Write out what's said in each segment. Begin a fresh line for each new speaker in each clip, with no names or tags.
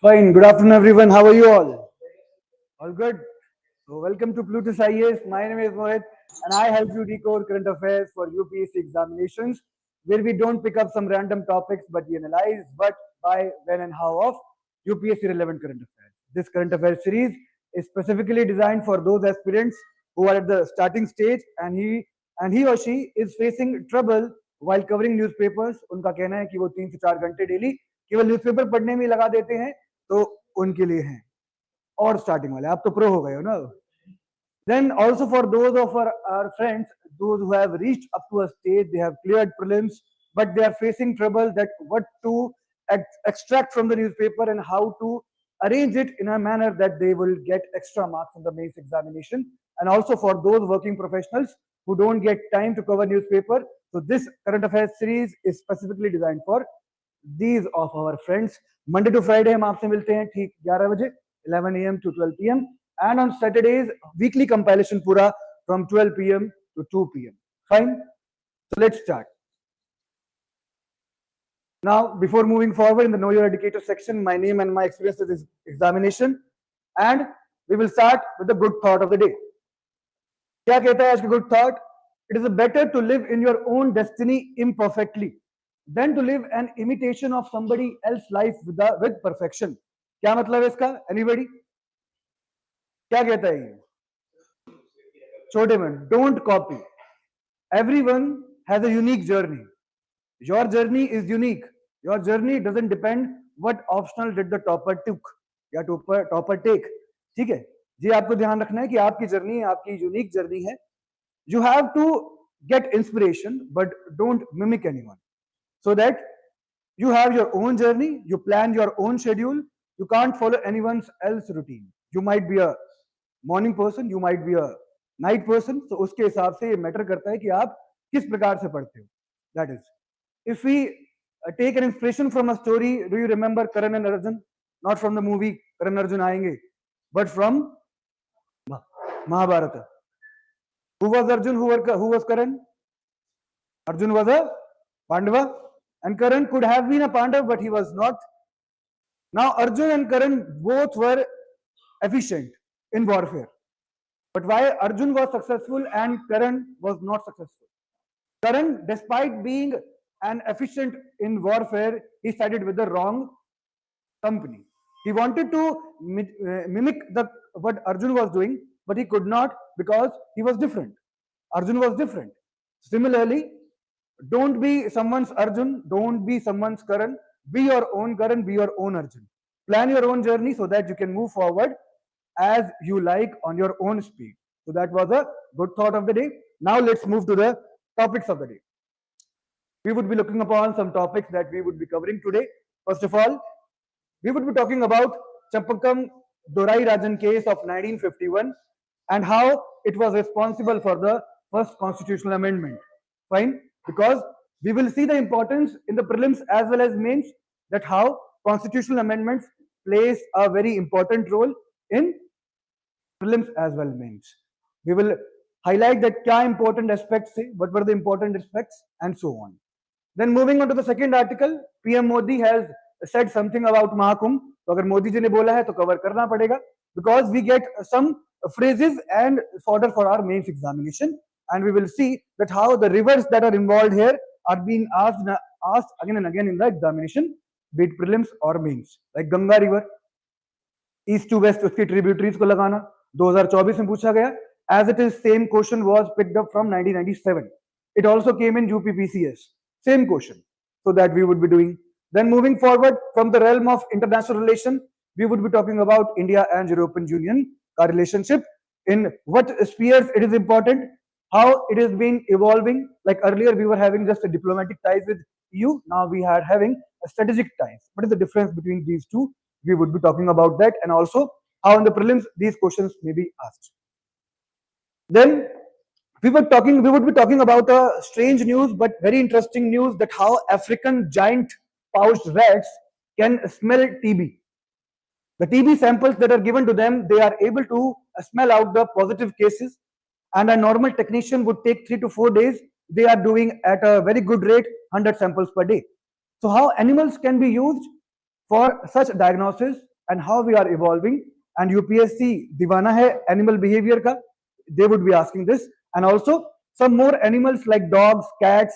Fine. Good afternoon, everyone. How are you all? All good? So, welcome to Plutus IAS. My name is Mohit, and I help you decode current affairs for UPSC examinations, where we don't pick up some random topics, but we analyze what, why, when, and how of UPSC relevant current affairs. This current affairs series is specifically designed for those aspirants who are at the starting stage, and he or she is facing trouble while covering newspapers. उनका कहना है कि वो 3 से 4 घंटे daily केवल newspaper पढ़ने में लगा देते हैं, तो उनके लिए हैं। और स्टार्टिंग वाले आप तो प्रो हो गए हो ना। Then also for those of our friends, those who have reached up to a stage, they have cleared prelims, but they are facing trouble that what to extract from the newspaper and how to arrange it in a manner that they will get extra marks in the mains examination. And also for those working professionals who don't get time to cover newspaper. So this current affairs series is specifically designed for these of our friends. Monday to Friday हम आपसे मिलते हैं ठीक 11 बजे 11 AM to 12 PM, and on Saturdays weekly compilation pura from 12 PM to 2 PM. Fine. So let's start. Now, before moving forward in the Know Your Educator section, my name and my experience with this examination, and we will start with the good thought of the day. क्या कहता है आज का good thought? It is better to live in your own destiny imperfectly than to live an imitation of somebody else's life with perfection. क्या मतलब है इसका? Anybody? क्या कहता है ये? छोटे में, don't copy. Everyone has a unique journey. Your journey is unique. Your journey doesn't depend what optional did the topper took या topper take. ठीक है? ये आपको ध्यान रखना है कि आपकी जर्नी आपकी यूनिक जर्नी है. You have to get inspiration, but don't mimic anyone. So that you have your own journey, you plan your own schedule, you can't follow anyone else's routine. You might be a morning person, you might be a night person, so उसके हिसाब से ये matter करता है कि आप किस प्रकार से पढ़ते हो. That is, if we take an inspiration from a story, do you remember Karan and Arjun? Not from the movie Karan Arjun आएंगे, but from Mahabharata. Who was Arjun? Who was Karan? Arjun was a Pandava, and Karan could have been a Pandav, but he was not. Now Arjun and Karan both were efficient in warfare, but why Arjun was successful and Karan was not successful? Karan, despite being an efficient in warfare, he sided with the wrong company. He wanted to mimic what Arjun was doing, but he could not because he was different. Arjun was different. Similarly, don't be someone's Arjun, don't be someone's Karan. Be your own Karan, be your own Arjun. Plan your own journey so that you can move forward as you like on your own speed. So that was a good thought of the day. Now let's move to the topics of the day. We would be looking upon some topics that we would be covering today. First of all, we would be talking about Champakam Dorai Rajan case of 1951 and how it was responsible for the first constitutional amendment. Fine, because we will see the importance in the prelims as well as mains that how constitutional amendments plays a very important role in prelims as well mains. We will highlight that kya important aspects say, what were the important aspects, and so on. Then moving on to the second article, PM Modi has said something about Mahakumbh. तो अगर मोदी जी ने बोला है तो cover करना पड़ेगा, because we get some phrases and fodder for our mains examination, and we will see that how the rivers that are involved here are being asked again and again in the examination, be it prelims or mains. Like Ganga River, east to west उसकी tributaries को लगाना 2024 में पूछा गया. As it is, same question was picked up from 1997. It also came in UP PCS. Same question. So that we would be doing. Then moving forward from the realm of international relation, we would be talking about India and European Union relationship. In what spheres it is important, how it has been evolving. Like earlier we were having just a diplomatic ties with EU. Now we are having a strategic ties. What is the difference between these two? We would be talking about that, and also how in the prelims these questions may be asked. Then we would be talking about a strange news but very interesting news, that how African giant pouched rats can smell TB. The TB samples that are given to them, they are able to smell out the positive cases, and a normal technician would take 3 to 4 days. They are doing at a very good rate 100 samples per day. So how animals can be used for such diagnosis and how we are evolving. And UPSC दीवाना है animal behavior का, they would be asking this. And also some more animals like dogs, cats,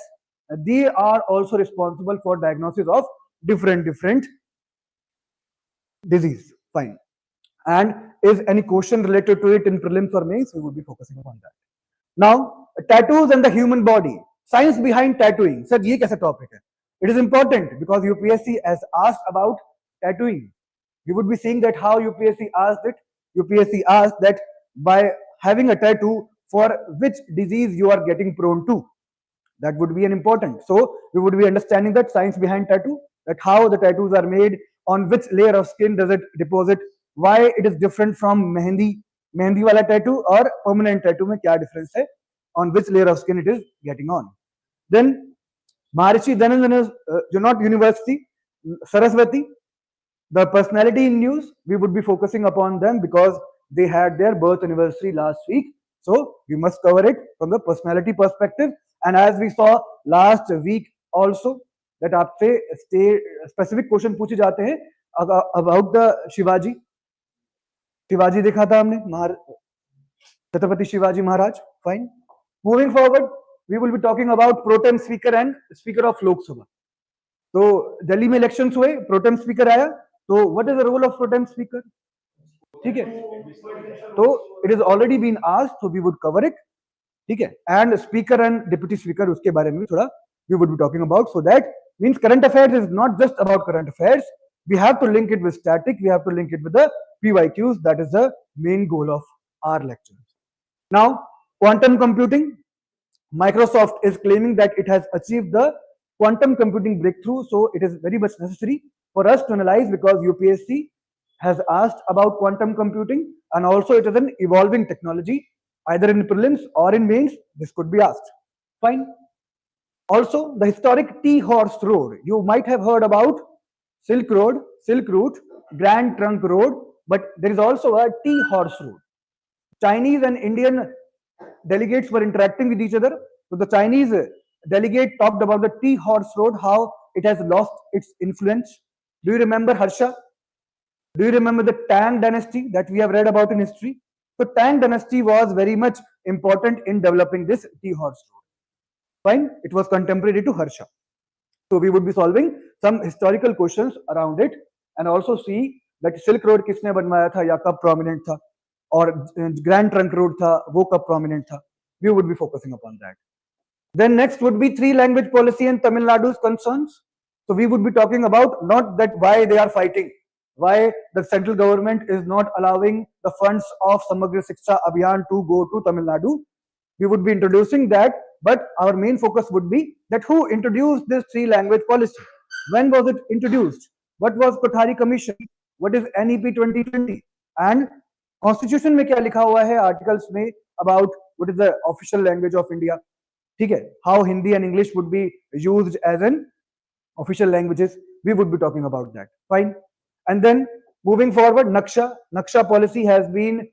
they are also responsible for diagnosis of different disease. Fine. And is any question related to it in prelims or mains, we would be focusing upon that. Now, tattoos and the human body. Science behind tattooing. Sir, ये कैसा topic है? It is important because UPSC has asked about tattooing. You would be seeing that how UPSC asked it. UPSC asked that by having a tattoo, for which disease you are getting prone to. That would be an important. So we would be understanding that science behind tattoo, that how the tattoos are made, on which layer of skin does it deposit, why it is different from mehendi wala tattoo or permanent tattoo mein kya difference hai, on which layer of skin it is getting on. Then Maharishi Dhananjana not University, Saraswati, the personality in news, we would be focusing upon them because they had their birth anniversary last week. So we must cover it from the personality perspective. And as we saw last week also, that आपसे specific question पूछे जाते हैं about the Shivaji. Shivaji देखा था हमने, Chhatrapati Shivaji Maharaj. Fine. Moving forward, we will be talking about pro tem speaker and speaker of Lok Sabha. तो दिल्ली में elections हुए, pro tem speaker आया, तो what is the role of pro tem speaker? ठीक है, तो it is already been asked, so we would cover it. ठीक है, and speaker and deputy speaker उसके बारे में भी थोड़ा we would be talking about. So that means current affairs is not just about current affairs. We have to link it with static. We have to link it with the PYQs. That is the main goal of our lecture. Now, quantum computing. Microsoft is claiming that it has achieved the quantum computing breakthrough. So it is very much necessary for us to analyze because UPSC has asked about quantum computing and also it is an evolving technology. Either in prelims or in mains, this could be asked. Fine. Also, the historic T-Horse Road. You might have heard about Silk Road, Silk Route, Grand Trunk Road, but there is also a T-Horse Road. Chinese and Indian delegates were interacting with each other. So the Chinese delegate talked about the T-Horse Road, how it has lost its influence. Do you remember Harsha? Do you remember the Tang dynasty that we have read about in history? So Tang dynasty was very much important in developing this T-Horse Road. Fine, it was contemporary to Harsha. So we would be solving some historical questions around it and also see that Silk Road किसने बनवाया था या कब prominent था और Grand Trunk Road था वो कब prominent था. We would be focusing upon that. Then next would be 3-language policy and Tamil Nadu's concerns. So we would be talking about not that why they are fighting, why the central government is not allowing the funds of Samagra Shiksha Abhiyan to go to Tamil Nadu. We would be introducing that, but our main focus would be that who introduced this 3-language policy? When was it introduced? What was Kothari Commission? What is NEP 2020? And Constitution में क्या लिखा हुआ है articles में about what is the official language of India? ठीक है, how Hindi and English would be used as an official languages. We would be talking about that. Fine. And then moving forward, Naksha policy has been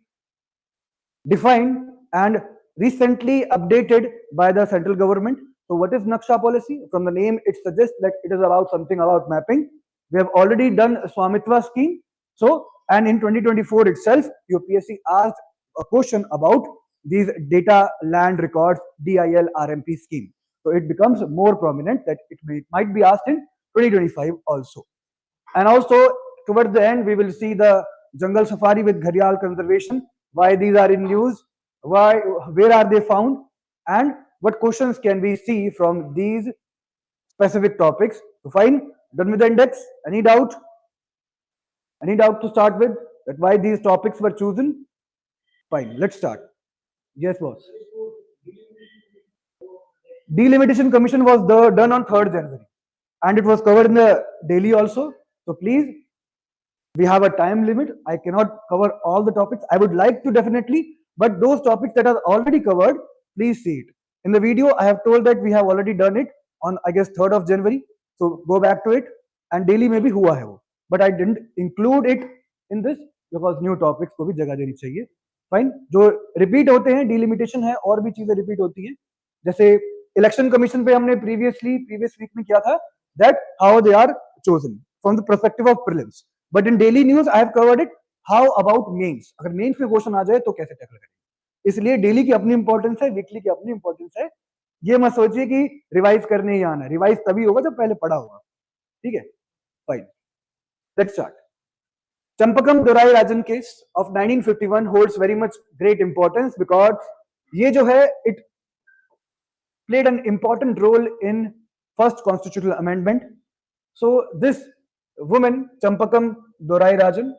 defined and recently updated by the central government. So what is Naksha policy? From the name, it suggests that it is about something about mapping. We have already done a Swamitva scheme. So, and in 2024 itself, UPSC asked a question about these data land records DIL RMP scheme. So it becomes more prominent that it might be asked in 2025 also. And also towards the end, we will see the jungle safari with Gharial conservation, why these are in news, why, where are they found, and what questions can we see from these specific topics. So fine, done with the index. Any doubt? Any doubt to start with that why these topics were chosen? Fine, let's start. Yes, boss. Delimitation Commission was done on 3rd January and it was covered in the daily also. So please, we have a time limit. I cannot cover all the topics. I would like to definitely, but those topics that are already covered, please see it. In the video, I have told that we have already done it on, I guess, 3rd of January. So go back to it and daily maybe hua hai wo. But I didn't include it in this because new topics को भी जगह देनी चाहिए. Fine. जो repeat होते हैं, delimitation है और भी चीजें repeat होती हैं. जैसे election commission पे हमने previous week में किया था that how they are chosen from the perspective of prelims. But in daily news I have covered it. How about mains? अगर मेंस में क्वेश्चन आ जाए तो कैसे टैकल करें? इसलिए डेली की अपनी इंपॉर्टेंस है, वीकली की अपनी इंपॉर्टेंस है. ये मत सोचिए कि रिवाइज करने ही आना है. रिवाइज तभी होगा जब पहले पढ़ा होगा. ठीक है, fine. Let's start. Champakam Dorai Rajan case of 1951 holds very much great importance because ये जो है it played an important role in first constitutional amendment. So this woman, Champakam Dorai Rajan,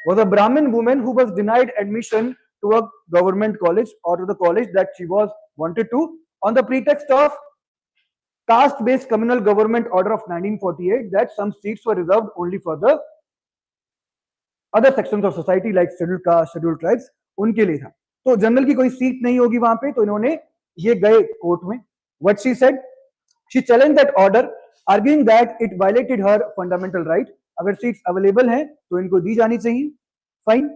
was a Brahmin woman who was denied admission to a government college or to the college that she was wanted to on the pretext of caste-based communal government order of 1948 that some seats were reserved only for the other sections of society like scheduled caste, scheduled tribes. उनके लिए था. तो general की कोई seat नहीं होगी वहां पे, तो इन्होंने ये गए कोर्ट में. What she said? She challenged that order, arguing that it violated her fundamental right. अगर सीट्स अवेलेबल हैं तो इनको दी जानी चाहिए. फाइन.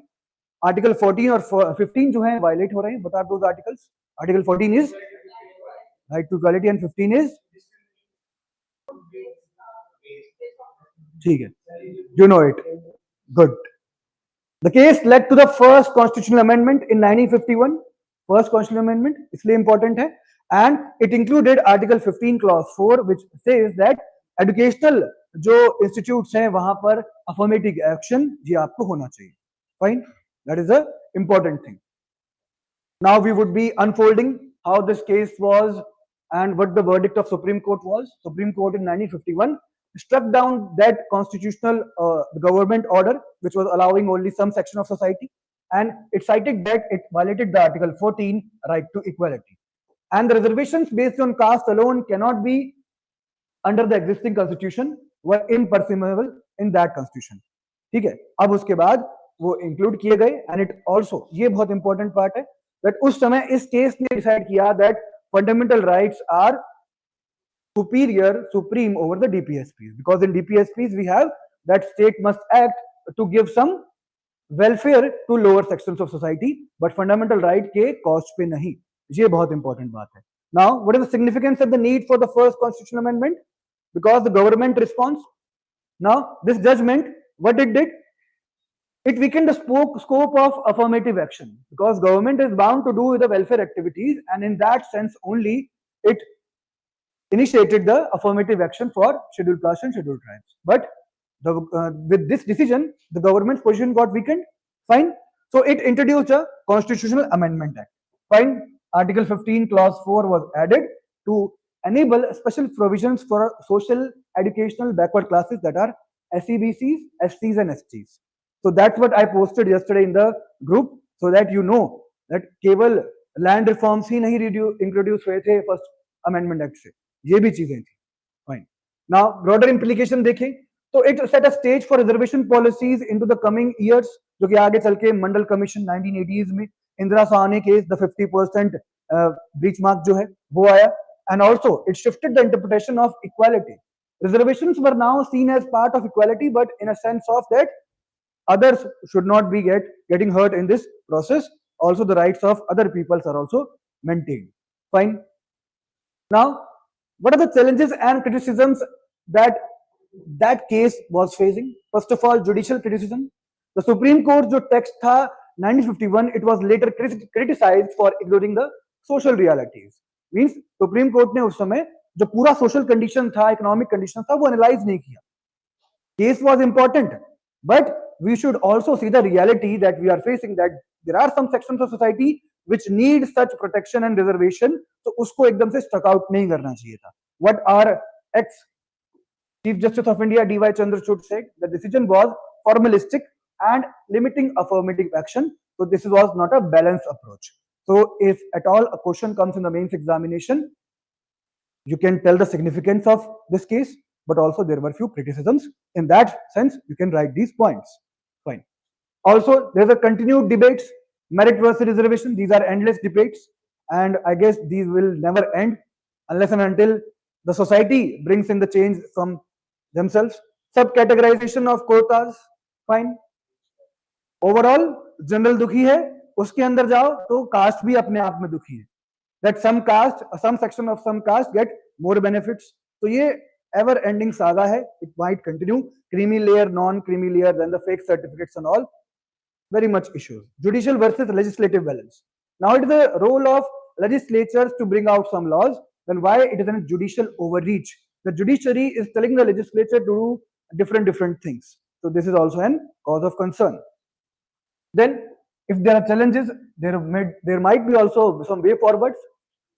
आर्टिकल 14 और 15 जो है वायलेट हो रहे हैं. बता दो articles. Article 14 is right to equality and 15 is ठीक है, you know it. Good. The case led to the first constitutional amendment in 1951. First constitutional amendment इसलिए important है. And it included Article 15 Clause 4, which says that educational जो institutes हैं वहां पर affirmative action ये आपको होना चाहिए. Fine, that is a important thing. Now we would be unfolding how this case was and what the verdict of Supreme Court was. Supreme Court in 1951 struck down that constitutional government order which was allowing only some section of society, and it cited that it violated the Article 14 right to equality. And the reservations based on caste alone cannot be under the existing constitution were impermissible in that constitution. ठीक है. अब उसके बाद वो include किए गए. And it also, ये बहुत इंपॉर्टेंट पार्ट है, दैट उस समय इस केस ने डिसाइड किया that fundamental rights are supreme over the DPSPs, because in DPSPs we have that state must act to give some welfare to lower sections of society, but fundamental right के cost पे नहीं. ये बहुत important बात है. Now, what is the significance of the need for the first constitutional amendment? Because the government response. Now, this judgment, what it did? It weakened the scope of affirmative action, because government is bound to do with the welfare activities, and in that sense only it initiated the affirmative action for scheduled caste and scheduled tribes. But with this decision, the government's position got weakened. Fine. So it introduced a Constitutional Amendment Act. Fine. Article 15 Clause 4 was added to enable special provisions for social educational backward classes, that are SEBCs, SCs and STs. So that's what I posted yesterday in the group, so that you know that केवल land reforms ही नहीं introduce हुए थे First Amendment Act से, ये भी चीजें थी. Fine. Now broader implication देखें तो it set a stage for reservation policies into the coming years, जो कि आगे चल के मंडल कमीशन 1980s में Indira Sahni case the 50% breach mark जो है वो आया, and also it shifted the interpretation of equality. Reservations were now seen as part of equality, but in a sense of that others should not be getting hurt in this process. Also the rights of other peoples are also maintained. Fine. Now, what are the challenges and criticisms that case was facing? First of all, judicial criticism. The Supreme Court जो text था 1951, it was later criticized for ignoring the social realities. Means Supreme Court ने उस समय जो पूरा social condition था, economic condition था, वो analyze नहीं किया. Case was important, but we should also see the reality that we are facing, that there are some sections of society which need such protection and reservation. तो उसको एकदम से struck out नहीं करना चाहिए था. What our ex-Chief Justice of India D.Y. Chandrachud said, the decision was formalistic and limiting affirmative action. So this was not a balanced approach. So if at all a question comes in the mains examination, you can tell the significance of this case, but also there were few criticisms. In that sense, you can write these points. Fine. Also, there's a continued debates, merit versus reservation. These are endless debates, and I guess these will never end unless and until the society brings in the change from themselves. Subcategorization of quotas. Fine. Overall, general दुखी है, उसके अंदर जाओ तो cast भी अपने आप में दुखी है. That some caste, some section of some caste get more benefits. तो ये ever ending saga hai. It might continue. Creamy layer, non creamy layer, then the fake certificates and all, very much issues. Judicial versus legislative balance. Now it is the role of legislatures to bring out some laws. Then why it is a judicial overreach? The judiciary is telling the legislature to do different things. So this is also an cause of concern. Then if there are challenges, there might be also some way forwards.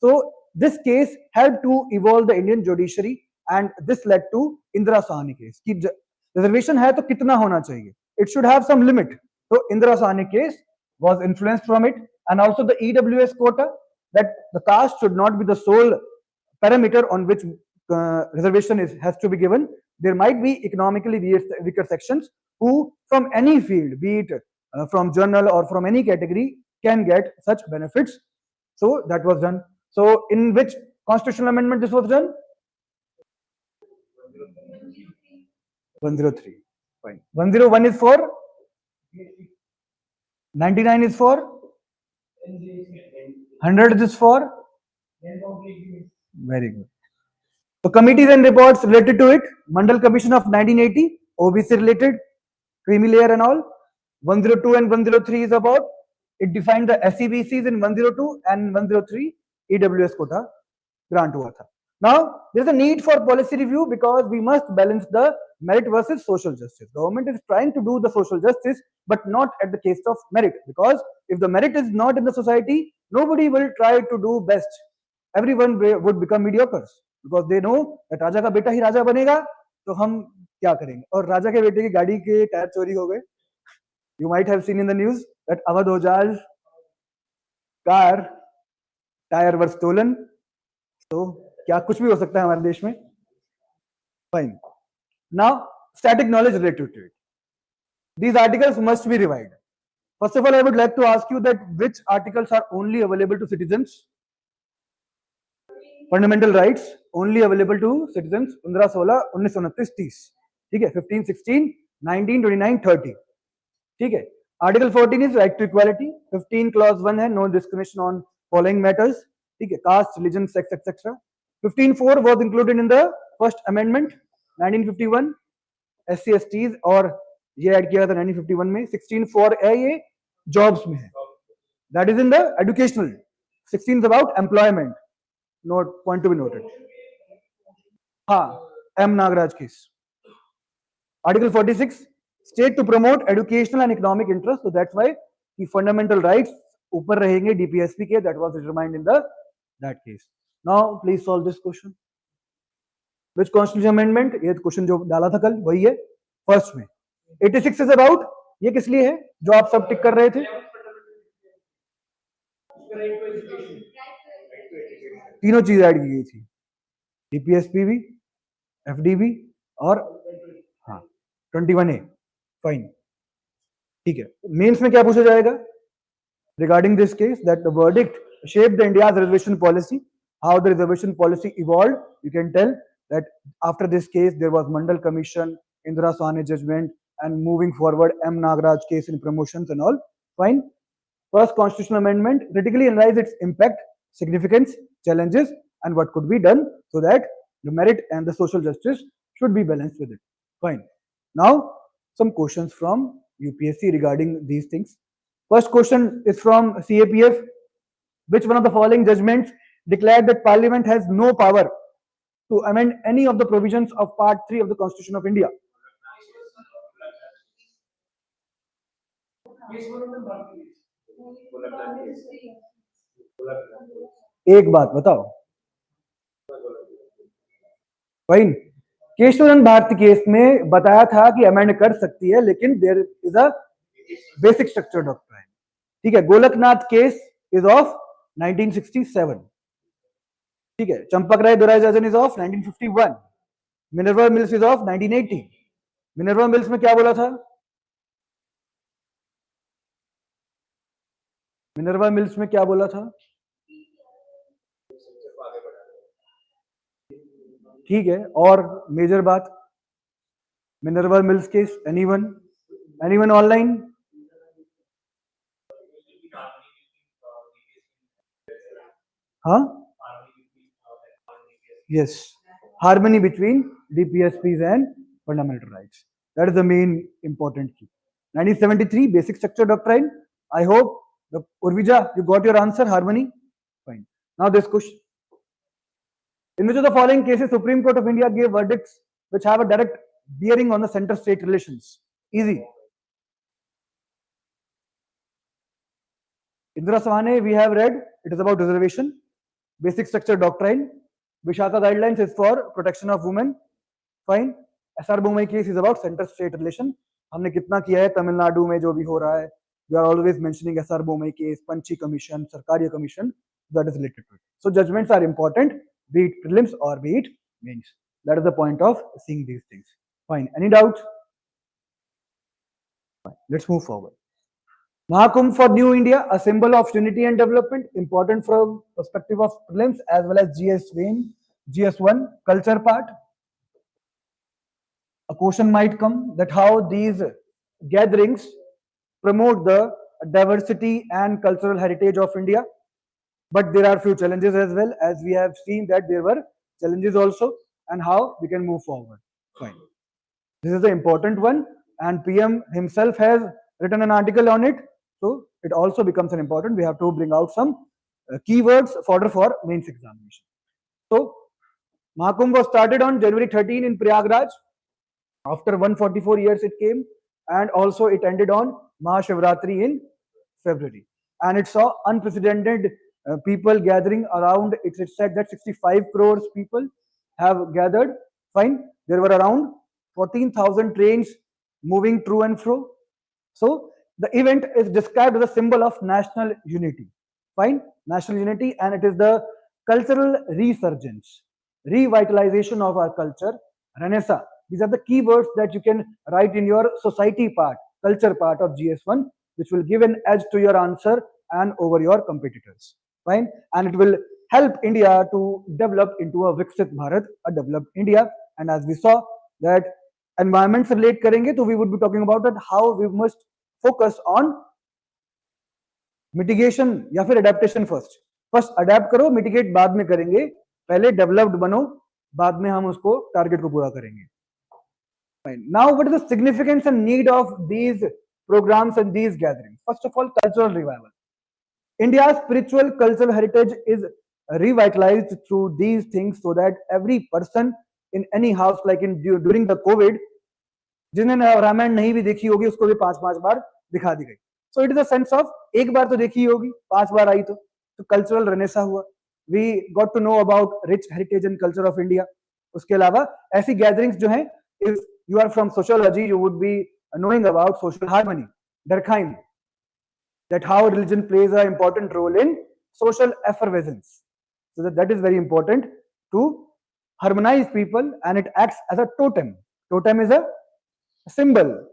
So this case helped to evolve the Indian judiciary, and this led to Indira Sahni case. कि reservation है तो कितना होना चाहिए? It should have some limit. So Indira Sahni case was influenced from it, and also the EWS quota, that the caste should not be the sole parameter on which reservation has to be given. There might be economically weaker sections who from any field, be it from journal or from any category, can get such benefits. So that was done. So in which constitutional amendment this was done? 103. Fine. 101 is for? 99 is for? 100 is for? Very good. So committees and reports related to it: Mandal Commission of 1980, OBC related, creamy layer and all. 102 and 103 is about, it defined the SEBCs in 102, and 103 EWS quota grant hua tha. Now there is a need for policy review because we must balance the merit versus social justice. Government is trying to do the social justice, but not at the cost of merit, because if the merit is not in the society, nobody will try to do best. Everyone would become mediocres because they know that राजा का बेटा ही राजा बनेगा, तो हम क्या करेंगे? और राजा के बेटे की गाड़ी के टायर चोरी हो गए. You might have seen in the news that Awadh Ojal's car tire were stolen. So क्या कुछ भी हो सकता है हमारे देश में. Fine. Now static knowledge related to it. These articles must be revised. First of all, I would like to ask you that which articles are only available to citizens? Fundamental rights only available to citizens. 15, 16, 19, 30. ठीक है? 15, 16, 19, 29, 30. ठीक है? Article 14 is right to equality. 15 clause 1 है no discrimination on following matters. ठीक है? Caste, religion, sex, etc. 15.4 was included in the first amendment 1951. SC STs और ये add किया था 1951 में. 16.4 है ये jobs में है. That is in the educational. 16 is about employment. Note, point to be noted. हाँ, M Nagaraj case. Article 46, state to promote educational and economic interest. So that's why the fundamental rights ऊपर रहेंगे DPSP के. That was determined in that case. Now please solve this question. Which constitutional amendment? ये question जो डाला था कल वही है. फर्स्ट में 86 is about, ये किस लिए है जो आप सब टिक कर रहे थे? तीनों चीज ऐड की गई थी. डीपीएसपी भी, एफडी भी और हाँ 21A. फाइन. ठीक है. मेंस में क्या पूछा जाएगा? Regarding this case that the verdict shaped the India's reservation policy. How the reservation policy evolved, you can tell that after this case there was Mandal Commission, Indira Sahni judgment, and moving forward M Nagaraj case in promotions and all. Fine. First constitutional amendment critically analyzed its impact, significance, challenges, and what could be done so that the merit and the social justice should be balanced with it. Fine. Now some questions from UPSC regarding these things. First question is from CAPF. Which one of the following judgments declared that Parliament has no power to amend any of the provisions of Part 3 of the Constitution of India? एक बात बताओ. Fine. Keshavchandra Bharti case में बताया था कि amend कर सकती है, लेकिन there is a basic structure doctrine. ठीक है. Golaknath case is of 1967. ठीक है. Champakam Dorairajan is of 1951. Minerva Mills is of 1980. Minerva Mills में क्या बोला था? मिनर्वा मिल्स में क्या बोला था? ठीक है. और मेजर बात Minerva mills case, anyone online? हाँ, yes, harmony between DPSPs and fundamental rights. That is the main important key. 1973 basic structure doctrine. I hope Urvija, you got your answer. Harmony, fine. Now this question: in which of the following cases Supreme Court of India gave verdicts which have a direct bearing on the center-state relations? Easy. Indira Sawhney, we have read. It is about reservation. Basic structure doctrine. Vishaka guidelines is for protection of women. Fine. SR Bommai case is about center-state relation. हमने कितना किया है तमिलनाडु में जो भी हो रहा है. We are always mentioning SR Bommai case, Panchi Commission, Sarkaria Commission. That is related to it. So judgments are important, be it prelims or be it mains. That is the point of seeing these things. Fine. Any doubt? Fine. Let's move forward. Mahakumbh for New India, a symbol of unity and development, important from perspective of prelims as well as GS1 culture part. A question might come that how these gatherings promote the diversity and cultural heritage of India. But there are few challenges as well, as we have seen that there were challenges also, and how we can move forward. Fine. This is the important one, and PM himself has written an article on it. So it also becomes an important. We have to bring out some keywords for mains examination. So Mahakumbh was started on January 13 in Prayagraj. After 144 years it came, and also it ended on Mahashivratri in February. And it saw unprecedented people gathering around. It is said that 65 crores people have gathered. Fine. There were around 14,000 trains moving through and fro. So the event is described as a symbol of national unity. Fine. National unity, and it is the cultural resurgence, revitalization of our culture, Renaissance. These are the keywords that you can write in your society part, culture part of GS1, which will give an edge to your answer and over your competitors. Fine. And it will help India to develop into a Viksit Bharat, a developed India. And as we saw that environment से relate करेंगे, तो we would be talking about that how we must focus on mitigation या फिर adaptation first. First adapt करो, mitigate बाद में करेंगे. पहले developed बनो, बाद में हम उसको target को पूरा करेंगे. Fine. Now, what is the significance and need of these programs and these gatherings? First of all, cultural revival. India's spiritual cultural heritage is revitalized through these things, so that every person in any house, like during the COVID, जिन्हें रामायण नहीं भी देखी होगी उसको भी 5-5 बार दिखा दी गई. So it is a sense of एक बार तो देखी होगी, 5 बार आई तो cultural renaissance हुआ. We got to know about rich heritage and culture of India. उसके अलावा ऐसी gatherings जो हैं, if you are from sociology, you would be knowing about social harmony, Durkheim, that how religion plays an important role in social effervescence. So that is very important to harmonize people, and it acts as a totem. Totem is a symbol,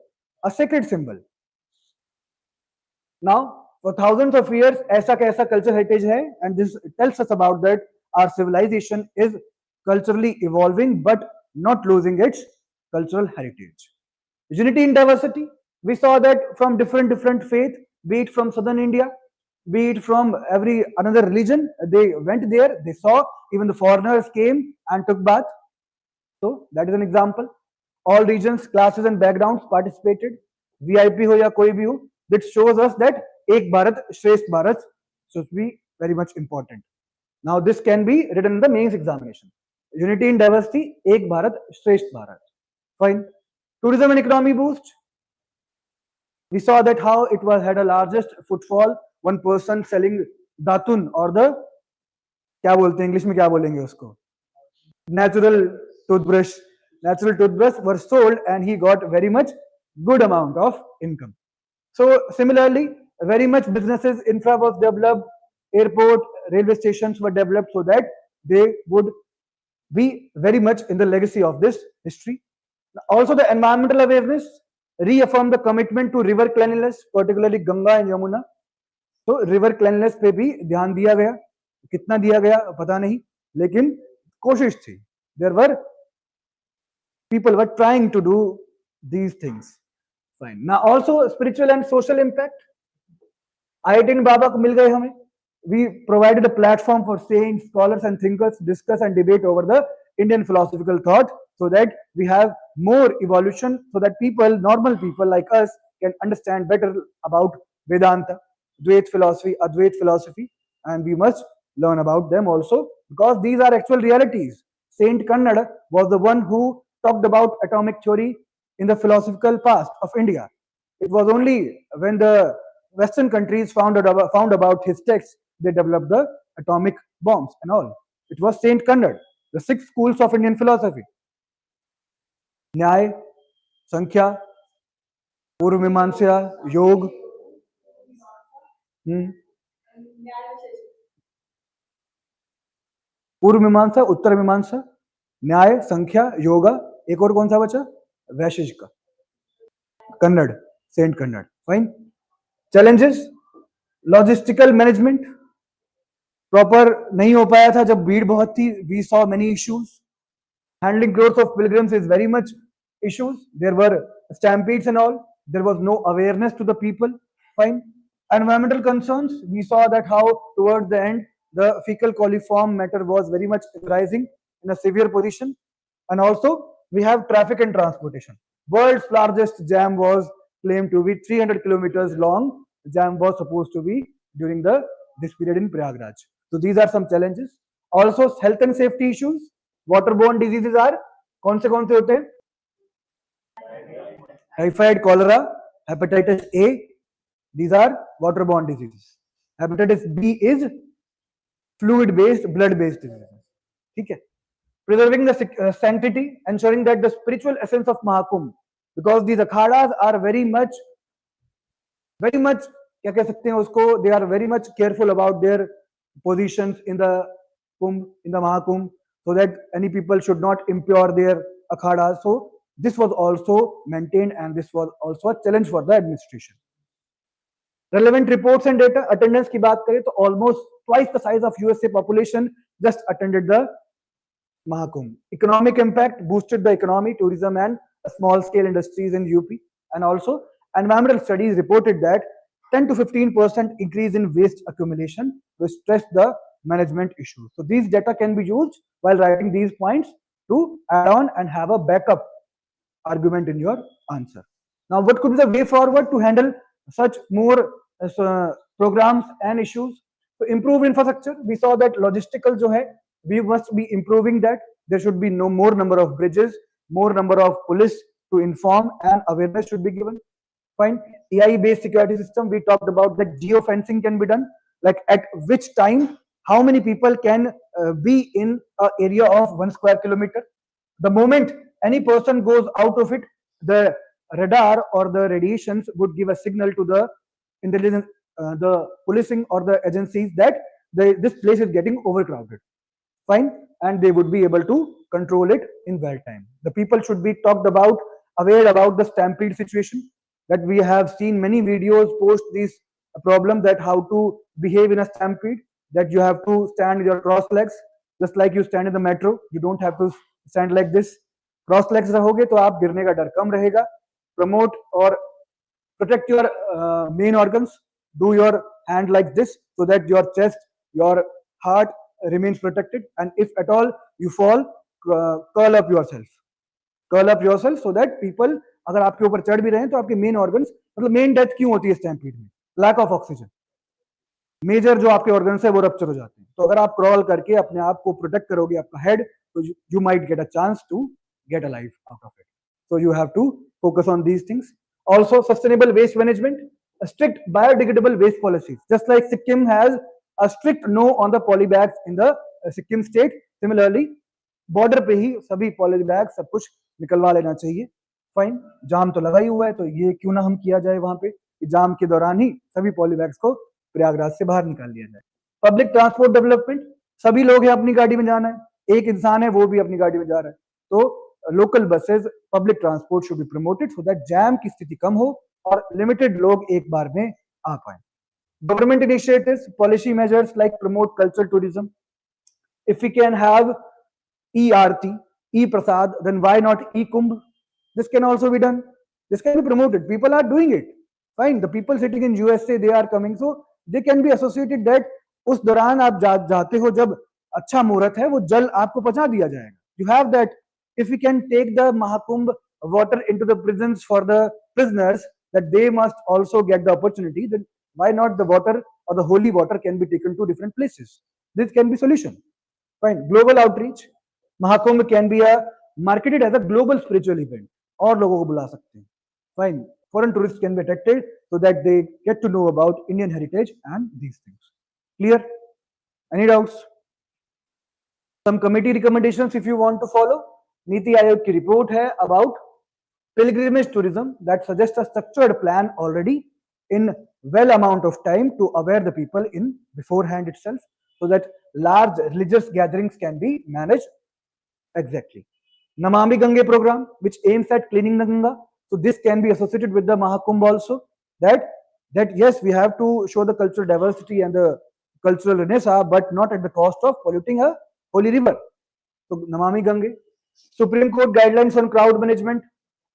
a sacred symbol. Now, for thousands of years, ऐसा कैसा cultural heritage है, and this tells us about that our civilization is culturally evolving but not losing its cultural heritage. Unity in diversity. We saw that from different faith, be it from southern India, be it from every another religion, they went there, they saw, even the foreigners came and took bath. So that is an example. All regions, classes and backgrounds participated. VIP ho ya koi bhi ho, that shows us that Ek Bharat, Shresth Bharat should be very much important. Now this can be written in the mains examination. Unity in diversity, Ek Bharat, Shresth Bharat. Fine. Tourism and economy boost. We saw that how it was had a largest footfall. One person selling datun or the क्या बोलते हैं English में क्या बोलेंगे उसको natural toothbrush were sold, and he got very much good amount of income. So similarly, very much businesses infra was developed, airport, railway stations were developed, so that they would be very much in the legacy of this history. Also the environmental awareness, reaffirm the commitment to river cleanliness, particularly Ganga and Yamuna. तो river cleanness पे भी ध्यान दिया गया. कितना दिया गया पता नहीं, लेकिन कोशिश थी. There were people were trying to do these things. Fine. Now also spiritual and social impact. IIT Baba को मिल गए हमें. We provided a platform for saints, scholars and thinkers to discuss and debate over the Indian philosophical thought, so that we have more evolution, so that people, normal people like us, can understand better about Vedanta, Dvait philosophy, Advait philosophy, and we must learn about them also, because these are actual realities. Saint Kannada was the one who talked about atomic theory in the philosophical past of India. It was only when the Western countries found about his texts, they developed the atomic bombs and all. It was Saint Kannada, the 6 schools of Indian philosophy. Nyaya, Sankhya, Purva Mimamsa, Yoga. पूर्व मीमांसा, उत्तर मीमांसा, न्याय, संख्या, योगा, एक और कौन सा बचा? वैशेषिक का, Kanada, saint Kanada. Fine. Challenges, logistical management proper नहीं हो पाया था जब भीड़ बहुत थी. We saw many issues. Handling crowds of pilgrims is very much issues. There were stampedes and all. There was no awareness to the people. Fine. Environmental concerns, we saw that how towards the end the fecal coliform matter was very much rising in a severe position. And also we have traffic and transportation. World's largest jam was claimed to be 300 kilometers long. The jam was supposed to be during this period in Prayagraj. So these are some challenges. Also health and safety issues. Waterborne diseases are कौन से होते हैं? Typhoid, cholera, hepatitis A. These are waterborne diseases. Hepatitis B is fluid-based, blood-based diseases. ठीक है? Preserving the sanctity, ensuring that the spiritual essence of Mahakumbh, because these akhadas are very much क्या कह सकते हैं उसको, they are very much careful about their positions in the Kumbh, in the Mahakumbh, so that any people should not impure their akhadas. So this was also maintained, and this was also a challenge for the administration. Relevant reports and data. Attendance की बात करें तो almost twice the size of USA population just attended the Mahakumbh. Economic impact, boosted the economy, tourism and small scale industries in UP. And also environmental studies reported that 10 to 15% increase in waste accumulation to stress the management issues. So these data can be used while writing these points to add on and have a backup argument in your answer. Now what could be the way forward to handle such more programs and issues? So improve infrastructure. We saw that logistical जो है, we must be improving that. There should be no more number of bridges, more number of police to inform, and awareness should be given. Fine. AI based security system, we talked about that geofencing can be done, like at which time how many people can be in an area of 1 square kilometer. The moment any person goes out of it, the radar or the radiations would give a signal to the intelligence, the policing or the agencies that this place is getting overcrowded. Fine. And they would be able to control it in well time. The people should be talked about, aware about the stampede situation, that we have seen many videos post this problem, that how to behave in a stampede, that you have to stand with your cross legs just like you stand in the metro. You don't have to stand like this. Cross legs रहोगे तो आप गिरने का डर कम रहेगा. Promote or protect your main organs. Do your hand like this so that your chest, your heart remains protected, and if at all you fall, curl up yourself. Curl up yourself so that people, अगर आपके ऊपर चढ़ भी रहे हैं तो आपके main organs, मतलब मेन डेथ क्यों होती है स्टैम्पीड में? Lack of oxygen. मेजर जो आपके ऑर्गन्स है वो रप्चर हो जाते हैं. तो अगर आप क्रॉल करके अपने आप को प्रोटेक्ट करोगे, आपका हेड, तो you might get a chance to get alive out of it. So you have to focus on these things. Also sustainable waste management, a strict biodegradable waste policies. Just like Sikkim has a strict no on the polybags in the Sikkim state, similarly border पे ही सभी polybags सब कुछ निकलवा लेना चाहिए. Fine. जाम तो लगा ही हुआ है, तो ये क्यों ना हम किया जाए वहां पे, जाम के दौरान ही सभी पॉलीबैग्स को प्रयागराज से बाहर निकाल लिया जाए. पब्लिक ट्रांसपोर्ट डेवलपमेंट, सभी लोग हैं अपनी गाड़ी में जाना है, एक इंसान है वो भी अपनी गाड़ी में जा रहा है, तो local buses, public transport should be promoted so that jam की स्थिति कम हो और limited लोग एक बार में आ पाए. Government initiatives, policy measures like promote cultural tourism. If we can have e-Aarti, e-Prasad, then why not e-Kumbh? This can also be done. This can be promoted. People are doing it. Fine. The people sitting in USA, they are coming, so they can be associated that उस दौरान आप जाते हो जब अच्छा मुहूर्त है, वो जल आपको पहुंचा दिया जाएगा. You have that if we can take the Mahakumbh water into the prisons for the prisoners, that they must also get the opportunity, then why not the water or the holy water can be taken to different places? This can be solution. Fine. Global outreach. Mahakumbh can be marketed as a global spiritual event. और लोगों को बुला सकते हैं. Fine. Foreign tourists can be attracted so that they get to know about Indian heritage and these things. Clear? Any doubts? Some committee recommendations if you want to follow. Niti Aayog की report है about pilgrimage tourism that suggests a structured plan already in well amount of time to aware the people in beforehand itself, so that large religious gatherings can be managed. Exactly. Namami Gange program, which aims at cleaning the Ganga. So this can be associated with the Mahakumbh also. That yes, we have to show the cultural diversity and the cultural renaissance, but not at the cost of polluting a holy river. So Namami Gange. Supreme Court guidelines on crowd management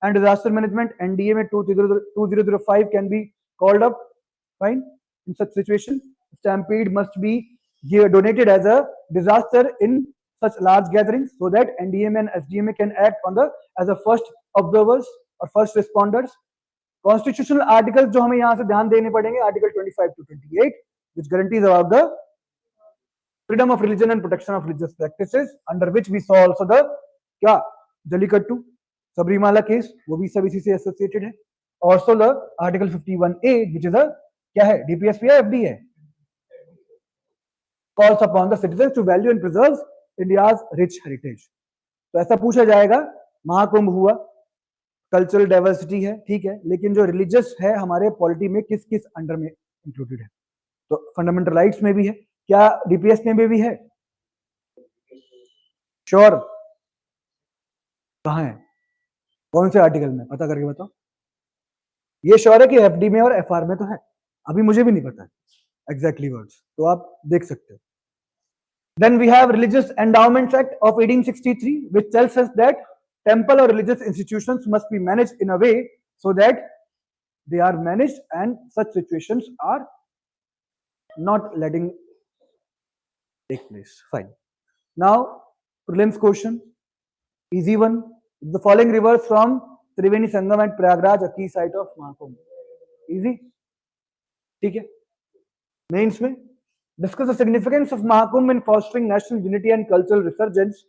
and disaster management, NDMA 2005 can be called up. Fine. In such situation, stampede must be donated as a disaster in such large gatherings, so that NDMA and SDMA can act on the as a first observers or first responders. Constitutional articles जो हमें यहाँ से ध्यान देने पड़ेंगे, Article 25 to 28, which guarantees about the freedom of religion and protection of religious practices, under which we saw also the क्या Jallikattu Sabarimala case, वो भी सब इसी से एसोसिएटेड है. Also the Article 51A, which is a क्या है, DPSP है, FD है, calls upon the citizens to value and preserve India's rich heritage. तो ऐसा पूछा जाएगा, महाकुंभ हुआ, कल्चरल डाइवर्सिटी है, ठीक है, लेकिन जो रिलीजियस है हमारे पॉलिटी में किस किस अंडर में इंक्लूडेड है? तो फंडामेंटल राइट्स में भी है, क्या डीपीएस में भी है? श्योर? कहाँ है, कौन से आर्टिकल में, पता करके बताओ. ये श्योर है कि एफडी में और एफआर में तो है, अभी मुझे भी नहीं पता है एग्जैक्टली वर्ड्स, तो आप देख सकते हो. Then we have Religious Endowments Act of 1863, which tells us that temple or religious institutions must be managed in a way so that they are managed and such situations are not letting take place. Fine. Now, prelims question, easy one. The following rivers from Triveni Sangam and Prayagraj, a key site of Mahakumbh. Easy. ठीक है. Mains में discuss the significance of Mahakumbh in fostering national unity and cultural resurgence.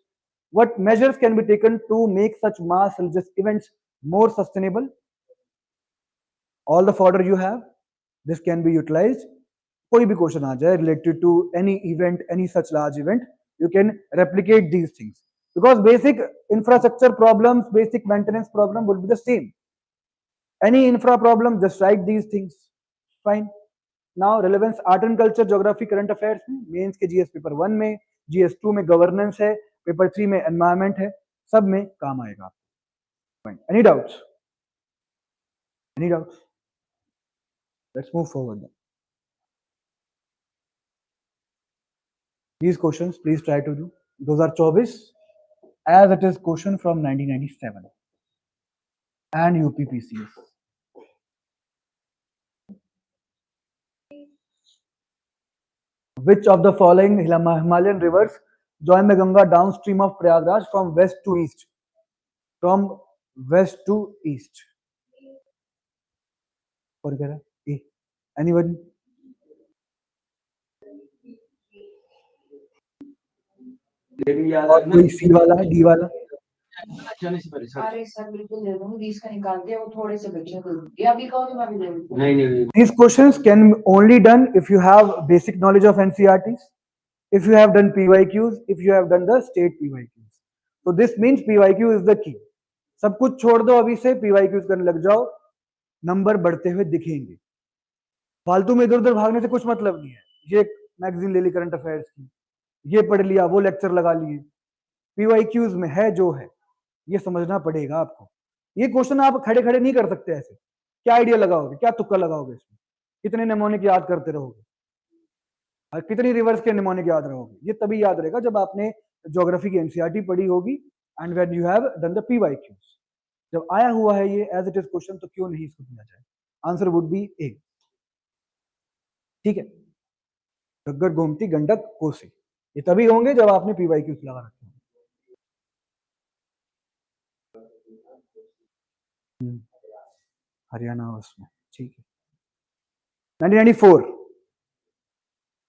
What measures can be taken to make such mass religious events more sustainable? All the fodder you have, this can be utilized. कोई भी question आ जाए related to any event, any such large event, you can replicate these things, because basic infrastructure problems, basic maintenance problem will be the same. Any infra problem, just write these things. Fine. Now relevance art and culture, geography, current affairs में, mains के GS paper 1 में, GS 2 में governance है, paper 3 में environment है, सब में काम आएगा. Fine. Any doubts? Any doubts? Let's move forward then. These questions please try to do. Those are 24 as it is question from 1997 and UP PCS. Which of the following Himalayan rivers join the Ganga downstream of Prayagraj from west to east? From west to east. Anyone? और कोई सी वाला है, D वाला? These questions can only done if you have basic knowledge of NCERTs, if you have done PYQs, if you have done the state PYQs. So this means PYQ is the key. सब कुछ छोड़ दो अभी से, PYQs करने लग जाओ, number बढ़ते हुए दिखेंगे. फालतू में इधर उधर भागने से कुछ मतलब नहीं है. ये मैगजीन ले ली करंट अफेयर्स की, ये पढ़ लिया, वो लेक्चर लगा लिए. PYQs में है जो है, ये समझना पड़ेगा आपको. ये क्वेश्चन आप खड़े खड़े नहीं कर सकते ऐसे. क्या आइडिया लगाओगे, क्या तुक्का लगाओगे इसमें? कितने निमोनिक याद करते रहोगे और कितनी रिवर्स के निमोनिक याद रहोगे? ये तभी याद रहेगा जब आपने ज्योग्राफी की एनसीईआरटी पढ़ी होगी and when you have done the PYQs. जब आया हुआ है ये एज इट इज क्वेश्चन, तो क्यों नहीं इसको दिया जाए? आंसर वुड बी ए. ठीक है. घग्गर, गोमती, गंडक, कोसी, ये तभी होंगे जब आपने PYQs लगा रखे हैं. हरियाणा उसमें, ठीक है। 1994,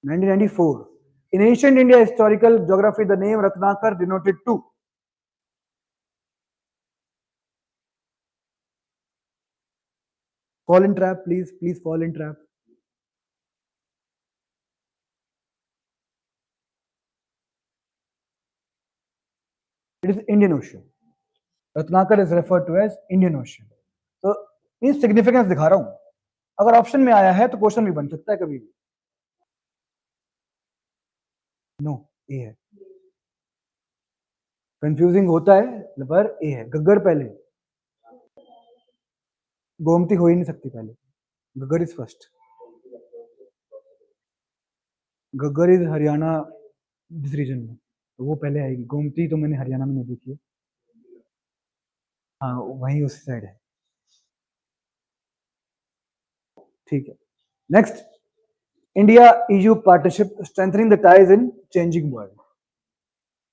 1994, in ancient India historical geography the name Ratnakar denoted to fall in trap, please fall in trap. It is Indian Ocean. Ratnakar is referred to as Indian Ocean. तो मीन सिग्निफिकेंस दिखा रहा हूं, अगर ऑप्शन में आया है तो question भी बन सकता है कभी भी। नो, ए है। कंफ्यूजिंग होता है पर ए है। गग्गर पहले, गोमती हो ही नहीं सकती पहले, Ghaggar is first. Ghaggar is Haryana this region में, तो वो पहले आएगी। गोमती तो मैंने हरियाणा में नहीं देखी है, हाँ वहीं उसी साइड है, ठीक है। Next, India EU partnership strengthening the ties in changing world.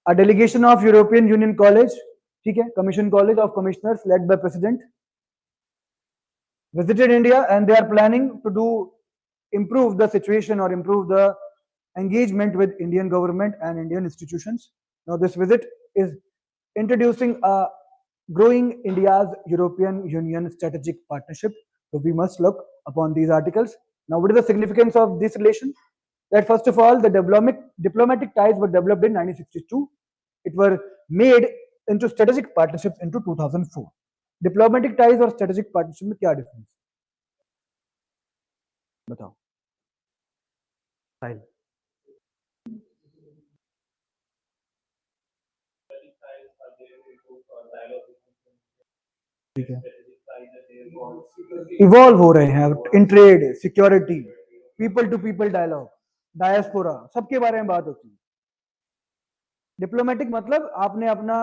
A delegation of European Union College, ठीक है, Commission College of Commissioners led by President visited India and they are planning to do improve the situation or improve the engagement with Indian government and Indian institutions. Now this visit is introducing a growing India's European Union strategic partnership. So we must look upon these articles. Now what is the significance of this relation? That first of all, the diplomatic ties were developed in 1962. It were made into strategic partnerships into 2004. Diplomatic ties और strategic partnership में क्या difference? बताओ। Style. ठीक है, evolve हो रहे हैं in trade, security, people to people dialogue, diaspora, सबके बारे में बात होती है। डिप्लोमेटिक मतलब आपने अपना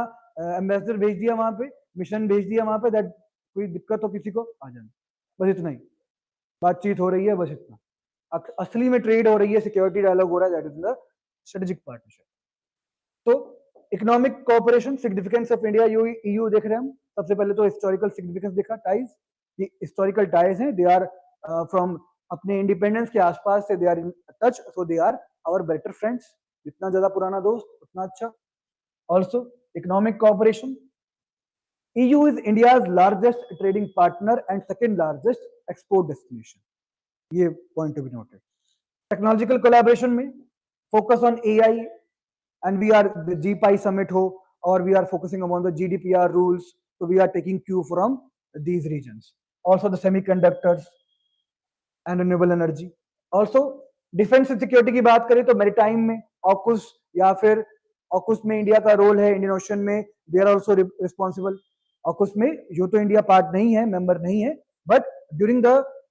एम्बेसडर भेज दिया वहां पे, मिशन भेज दिया वहां पे, दैट कोई दिक्कत हो किसी को आ जाना, बस इतना ही बातचीत हो रही है, बस इतना। असली में ट्रेड हो रही है, सिक्योरिटी डायलॉग हो रहा है, that is the strategic partnership. तो economic cooperation, significance of India EU देख रहे हैं हम। सबसे पहले तो हिस्टोरिकल सिग्निफिकेंस देखा, टाइज, ये हिस्टोरिकल टाइज हैं, दे आर फ्रॉम अपने इंडिपेंडेंस के आसपास से they are in touch, so they are our better friends. जितना ज्यादा पुराना दोस्त उतना अच्छा। Also economic cooperation, EU is India's largest trading partner and second largest export destination. ये point to be noted. Technological collaboration में focus on AI and we are the GPI summit ho or we are focusing on the GDPR rules, so we are taking cue from these regions. Also the semiconductors and renewable energy. Also defence security की बात करें तो maritime में ऑकुस या फिर ऑकुस में India का role है, इंडियन ओशन में दे आर आल्सो रिस्पॉन्सिबल। ऑकुस में यूं तो इंडिया पार्ट नहीं है, मेंबर नहीं है, बट ड्यूरिंग द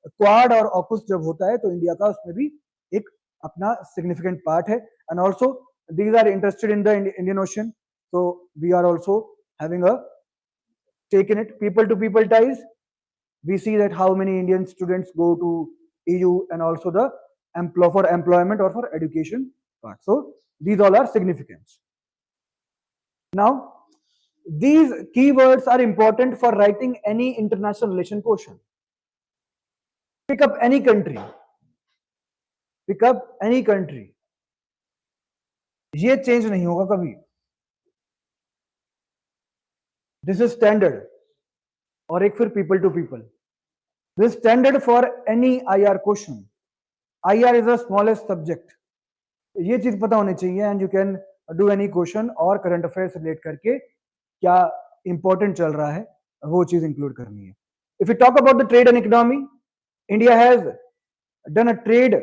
क्वाड और ऑकुस जब होता है तो इंडिया का उसमें भी एक अपना सिग्निफिकेंट पार्ट है। And also these are interested in the Indian Ocean, so we are also having a stake in it. People to people ties, we see that how many Indian students go to EU and also the for employment or for education part. So these all are significant. Now these keywords are important for writing any international relation question. Pick up any country, pick up any country, ये change नहीं होगा कभी, this is standard. और एक फिर people to people, this standard for any IR question. IR is the smallest subject, ये चीज पता होनी चाहिए and you can do any question और करंट अफेयर्स रिलेट करके क्या इंपॉर्टेंट चल रहा है वो चीज इंक्लूड करनी है। If you talk about the trade and economy, India has done a trade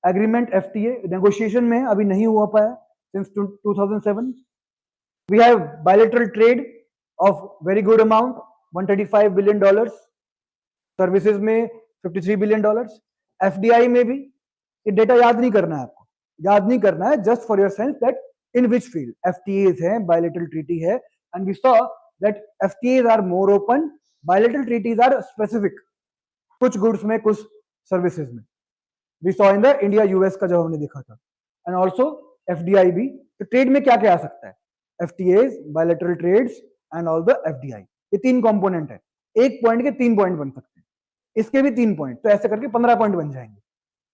agreement FTA, negotiation में अभी नहीं हुआ पाया since 2007. We have bilateral trade of very good amount, $135 billion, services में $53 billion, FDI में भी। ये डेटा याद नहीं करना है आपको, याद नहीं करना है, just for your sense that in which field FTAs है, bilateral treaty है, and we saw that FTAs are more open, bilateral treaties are specific, कुछ गुड्स में कुछ सर्विसेज में। We saw in the India US का जब हमने देखा था, and also FDI भी। तो ट्रेड में क्या क्या आ सकता है, FTAs, bilateral trades and all the FDI, ये तीन कंपोनेंट है। एक पॉइंट के 3 पॉइंट बन सकते हैं, इसके भी 3 पॉइंट, तो ऐसे करके 15 पॉइंट बन जाएंगे।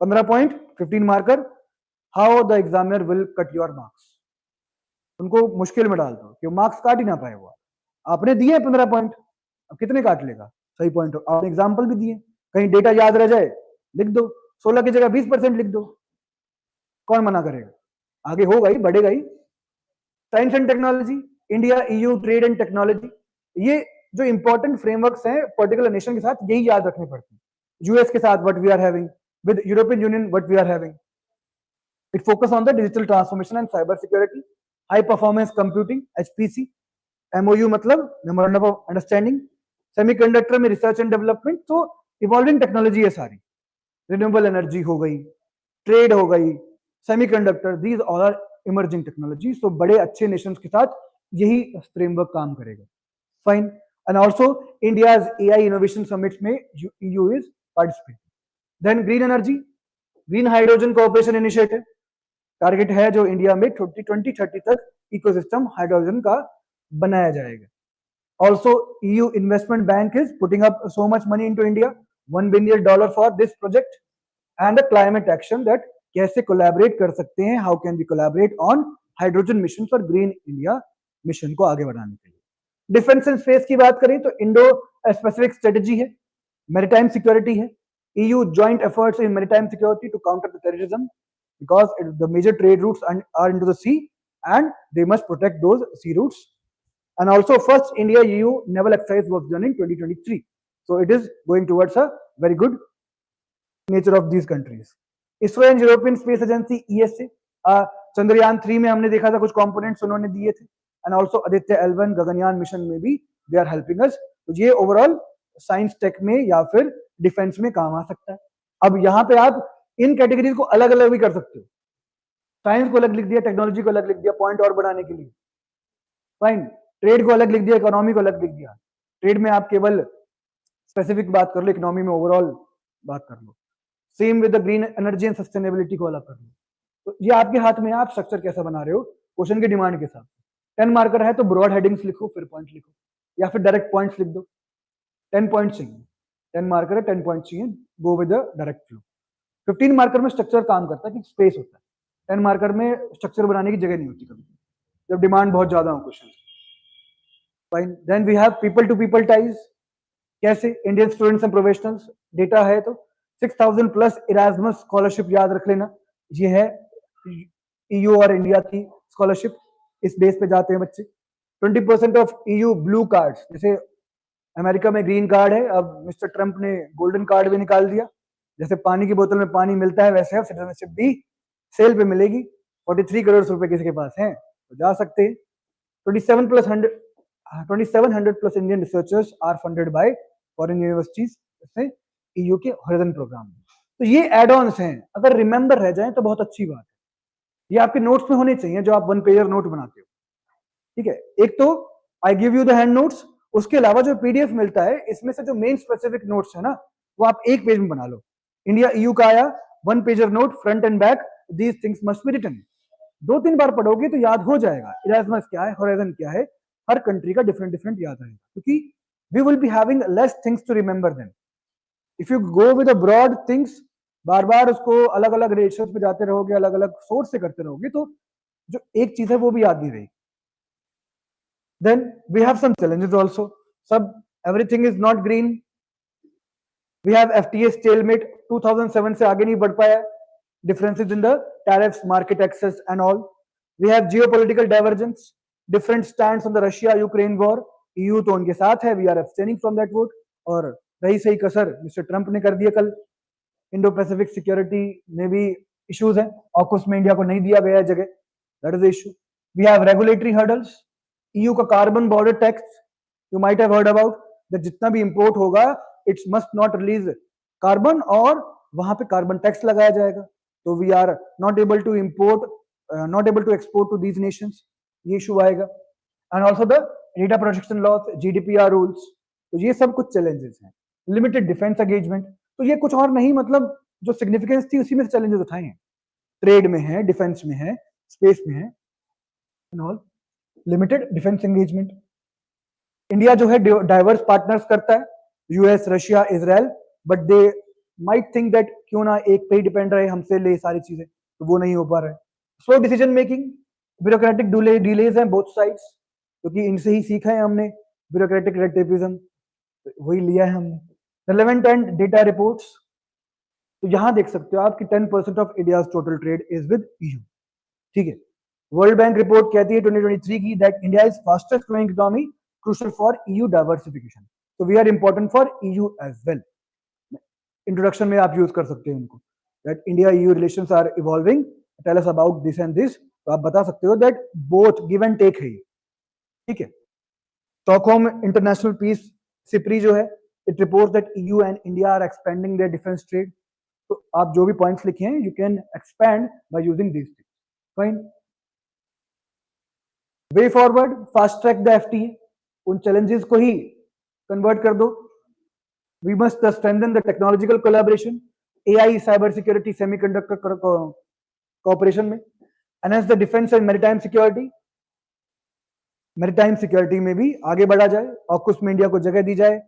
15 point 15 marker. How the examiner will cut your marks, उनको मुश्किल में डाल दो कि मार्क्स काट ही ना पाए वो। आपने दिए 15 पॉइंट, अब कितने काट लेगा? सही पॉइंट आपने एग्जाम्पल भी दिए, कहीं डेटा याद रह जाए लिख दो, 16 की जगह 20% लिख दो, कौन मना करेगा? आगे होगा ही, बढ़ेगा ही। Science and technology, India EU trade and technology, ये जो इंपॉर्टेंट फ्रेमवर्क्स हैं पर्टिकुलर नेशन के साथ, यही याद रखने पड़ते हैं। यूएस के साथ what we are having, with European Union what we are having. It focus on the digital transformation and cyber security, high performance computing HPC, MOU मतलब मेमोरेंडम ऑफ अंडरस्टैंडिंग, सेमीकंडक्टर में रिसर्च एंड डेवलपमेंट, तो evolving technology है सारी, renewable energy हो गई, trade हो गई, semiconductor, these all are emerging technology. तो बड़े अच्छे नेशंस के साथ यही फ्रेमवर्क काम करेगा। Fine. And also India's AI innovation summit में EU is participating. Then green energy, green hydrogen cooperation initiative, target है जो इंडिया में 2030 तक इकोसिस्टम हाइड्रोजन का बनाया जाएगा। Also, EU Investment Bank is putting up so much money into India, $1 billion for this project, and the climate action that कैसे collaborate कर सकते हैं, how can we collaborate on hydrogen mission for green India mission को आगे बढ़ाने के लिए। Defence and space की बात करें तो इंडो स्पेसिफिक स्ट्रेटजी है, मैरीटाइम सिक्योरिटी है, EU joint efforts in maritime security to counter the terrorism because the major trade routes are into the sea and they must protect those sea routes. And also first India EU naval exercise was done in 2023, so it is going towards a very good nature of these countries. ISRO and European Space Agency ESA, Chandrayaan 3 में हमने देखा था कुछ components उन्होंने दिए थे, and also Aditya L1 Gaganyaan mission में भी they are helping us। तो ये ओवरऑल साइंस टेक में या फिर डिफेंस में काम आ सकता है। अब यहाँ पे आप इन कैटेगरीज को अलग अलग भी कर सकते हो, साइंस को अलग लिख दिया, टेक्नोलॉजी को अलग लिख दिया पॉइंट और बढ़ाने के लिए, फाइन। ट्रेड को अलग लिख दिया, इकोनॉमी को अलग लिख दिया, ट्रेड में आप केवल स्पेसिफिक बात कर लो, इकोनॉमी में ओवरऑल बात कर लो। Same with the green energy and sustainability को अलग कर लो। तो ये आपके हाथ में है, आप स्ट्रक्चर कैसा बना रहे हो क्वेश्चन की डिमांड के साथ। 10 मार्कर है तो ब्रॉड हेडिंग्स लिखो फिर पॉइंट लिखो, या फिर डायरेक्ट पॉइंट्स लिख दो। 10 पॉइंट चाहिए, 10 मार्कर है 10 पॉइंट चाहिए, गो with the direct flow. 15 marker में स्ट्रक्चर काम करता है कि स्पेस होता है, 10 मार्कर में स्ट्रक्चर बनाने की जगह नहीं होती कभी, जब डिमांड बहुत ज्यादा हो question. Fine. Then we have people to people ties, कैसे? Indian students and professionals, data है तो 6000 प्लस इरास्मस स्कॉलरशिप याद रख लेना, ये है ईयू और इंडिया की स्कॉलरशिप, इस बेस पे जाते हैं बच्चे। 20% ऑफ ईयू ब्लू कार्ड, जैसे अमेरिका में ग्रीन कार्ड है, अब मिस्टर ट्रंप ने गोल्डन कार्ड भी निकाल दिया, जैसे पानी की बोतल में पानी मिलता है वैसे अब सिटीजनशिप भी सेल पे मिलेगी। 43 करोड़ रुपए किसी के पास हैं तो जा सकते हैं। 2700 plus Indian researchers are funded by foreign universities, इसमें ईयू के हॉरिजन प्रोग्राम में। तो ये एड ऑन्स हैं, अगर रिमेंबर रह जाए तो बहुत अच्छी बात है। ये आपके नोट्स में होने चाहिए जो आप 1 पेजर नोट बनाते हो, ठीक है। एक तो I give you the hand notes, उसके अलावा जो पीडीएफ मिलता है इसमें से जो मेन स्पेसिफिक नोट्स है ना वो आप एक पेज में बना लो। इंडिया ईयू का आया 1 pager note, front and back, these things must be written. 2-3 बार पढ़ोगे तो याद हो जाएगा, इरास्मस क्या है, होराइजन क्या है, हर कंट्री का डिफरेंट डिफरेंट याद रहेगा, क्योंकि we will be having less things to remember then. If you go with the broad things, बार बार उसको अलग अलग रेशियोज पे जाते रहोगे, अलग अलग सोर्स से करते रहोगे, तो जो एक चीज है वो भी याद नहीं रहेगी। Then we have some challenges also. Everything is not green. We have FTA stalemate, 2007 से आगे नहीं बढ़ पाया, differences in the tariffs, market access and all. We have geopolitical divergence, different stands on the Russia-Ukraine war. EU तो उनके साथ है, we are abstaining from that vote. और रही सही कसर मिस्टर ट्रंप ने कर दिया कल, इंडो पैसिफिक सिक्योरिटी में भी इश्यूज हैं, ऑकस में इंडिया को नहीं दिया गया जगह, that is the issue. We have regulatory hurdles, EU का carbon border tax, you might have heard about that, जितना भी इंपोर्ट होगा it's must not release carbon, और वहां पे कार्बन टैक्स लगाया जाएगा, तो we are not able to import, not able to export to these nations, ये इशू आएगा। And also the data protection laws, GDPR rules, तो ये सब कुछ चैलेंजेस हैं। लिमिटेड डिफेंस एंगेजमेंट, तो ये कुछ और नहीं, मतलब जो सिग्निफिकेंस थी उसी में से चैलेंजेस उठाए हैं, ट्रेड में है, डिफेंस में है, स्पेस में है, and all. Limited defence engagement, India जो है डाइवर्स पार्टनर्स करता है, US, Russia, Israel, but they might think that क्यों ना एक पे ही डिपेंड रहे, हमसे ले सारी चीजें, तो वो नहीं हो पा रहा है. Slow decision making, bureaucratic delays हैं बोथ साइड्स, क्योंकि इनसे ही सीखा है हमने ब्यूरोक्रेटिक रेड टेपिज्म, वही लिया है हमने. रिलेवेंट एंड डेटा रिपोर्ट्स, तो यहां देख सकते हो आप कि 10% of India's total trade is with EU. ठीक है. वर्ल्ड बैंक रिपोर्ट कहती है 2023 की that India is fastest growing economy, crucial for EU diversification. तो we are important for EU as well. Introduction में आप यूज कर सकते हो उनको, that India EU relations are evolving, tell us about this and this. तो आप बता सकते हो that both give and take है. ठीक है. स्टॉकहोम इंटरनेशनल पीस सिपरी जो है, it reports that EU and India are expanding their defence trade. तो आप जो भी पॉइंट्स लिखे हैं, you can expand by using this things. Fine. Way forward, fast track the FTA, उन चैलेंजेस को ही कन्वर्ट कर दो. We must strengthen the technological collaboration, AI, cyber security, semiconductor cooperation में. Enhance the defence and maritime security, maritime security में भी आगे बढ़ा जाए, ऑकुस में इंडिया को जगह दी जाए.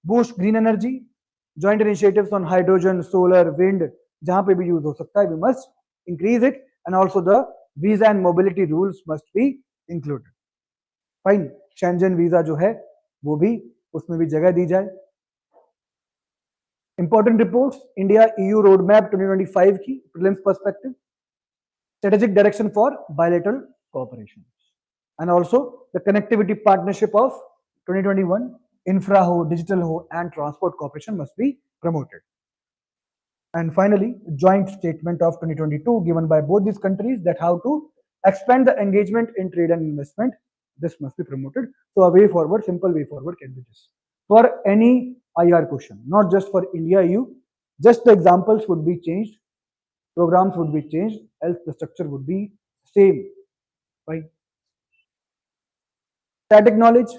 Boost green energy, joint initiatives on hydrogen, solar, wind, जहां पे भी यूज हो सकता है, we must increase it. And also the visa and mobility rules must be included. Fine. Schengen visa जो है वो भी, उसमें भी जगह दी जाए. Important reports, India EU road map 2025 की prelims perspective, strategic direction for bilateral cooperation, and also the connectivity partnership of 2021, infra ho, digital ho, and transport cooperation must be promoted. And finally, joint statement of 2022 given by both these countries that how to expand the engagement in trade and investment. This must be promoted. So a way forward, simple way forward can be this. For any IR question, not just for India EU, just the examples would be changed, programs would be changed, else the structure would be same. Right? Static knowledge.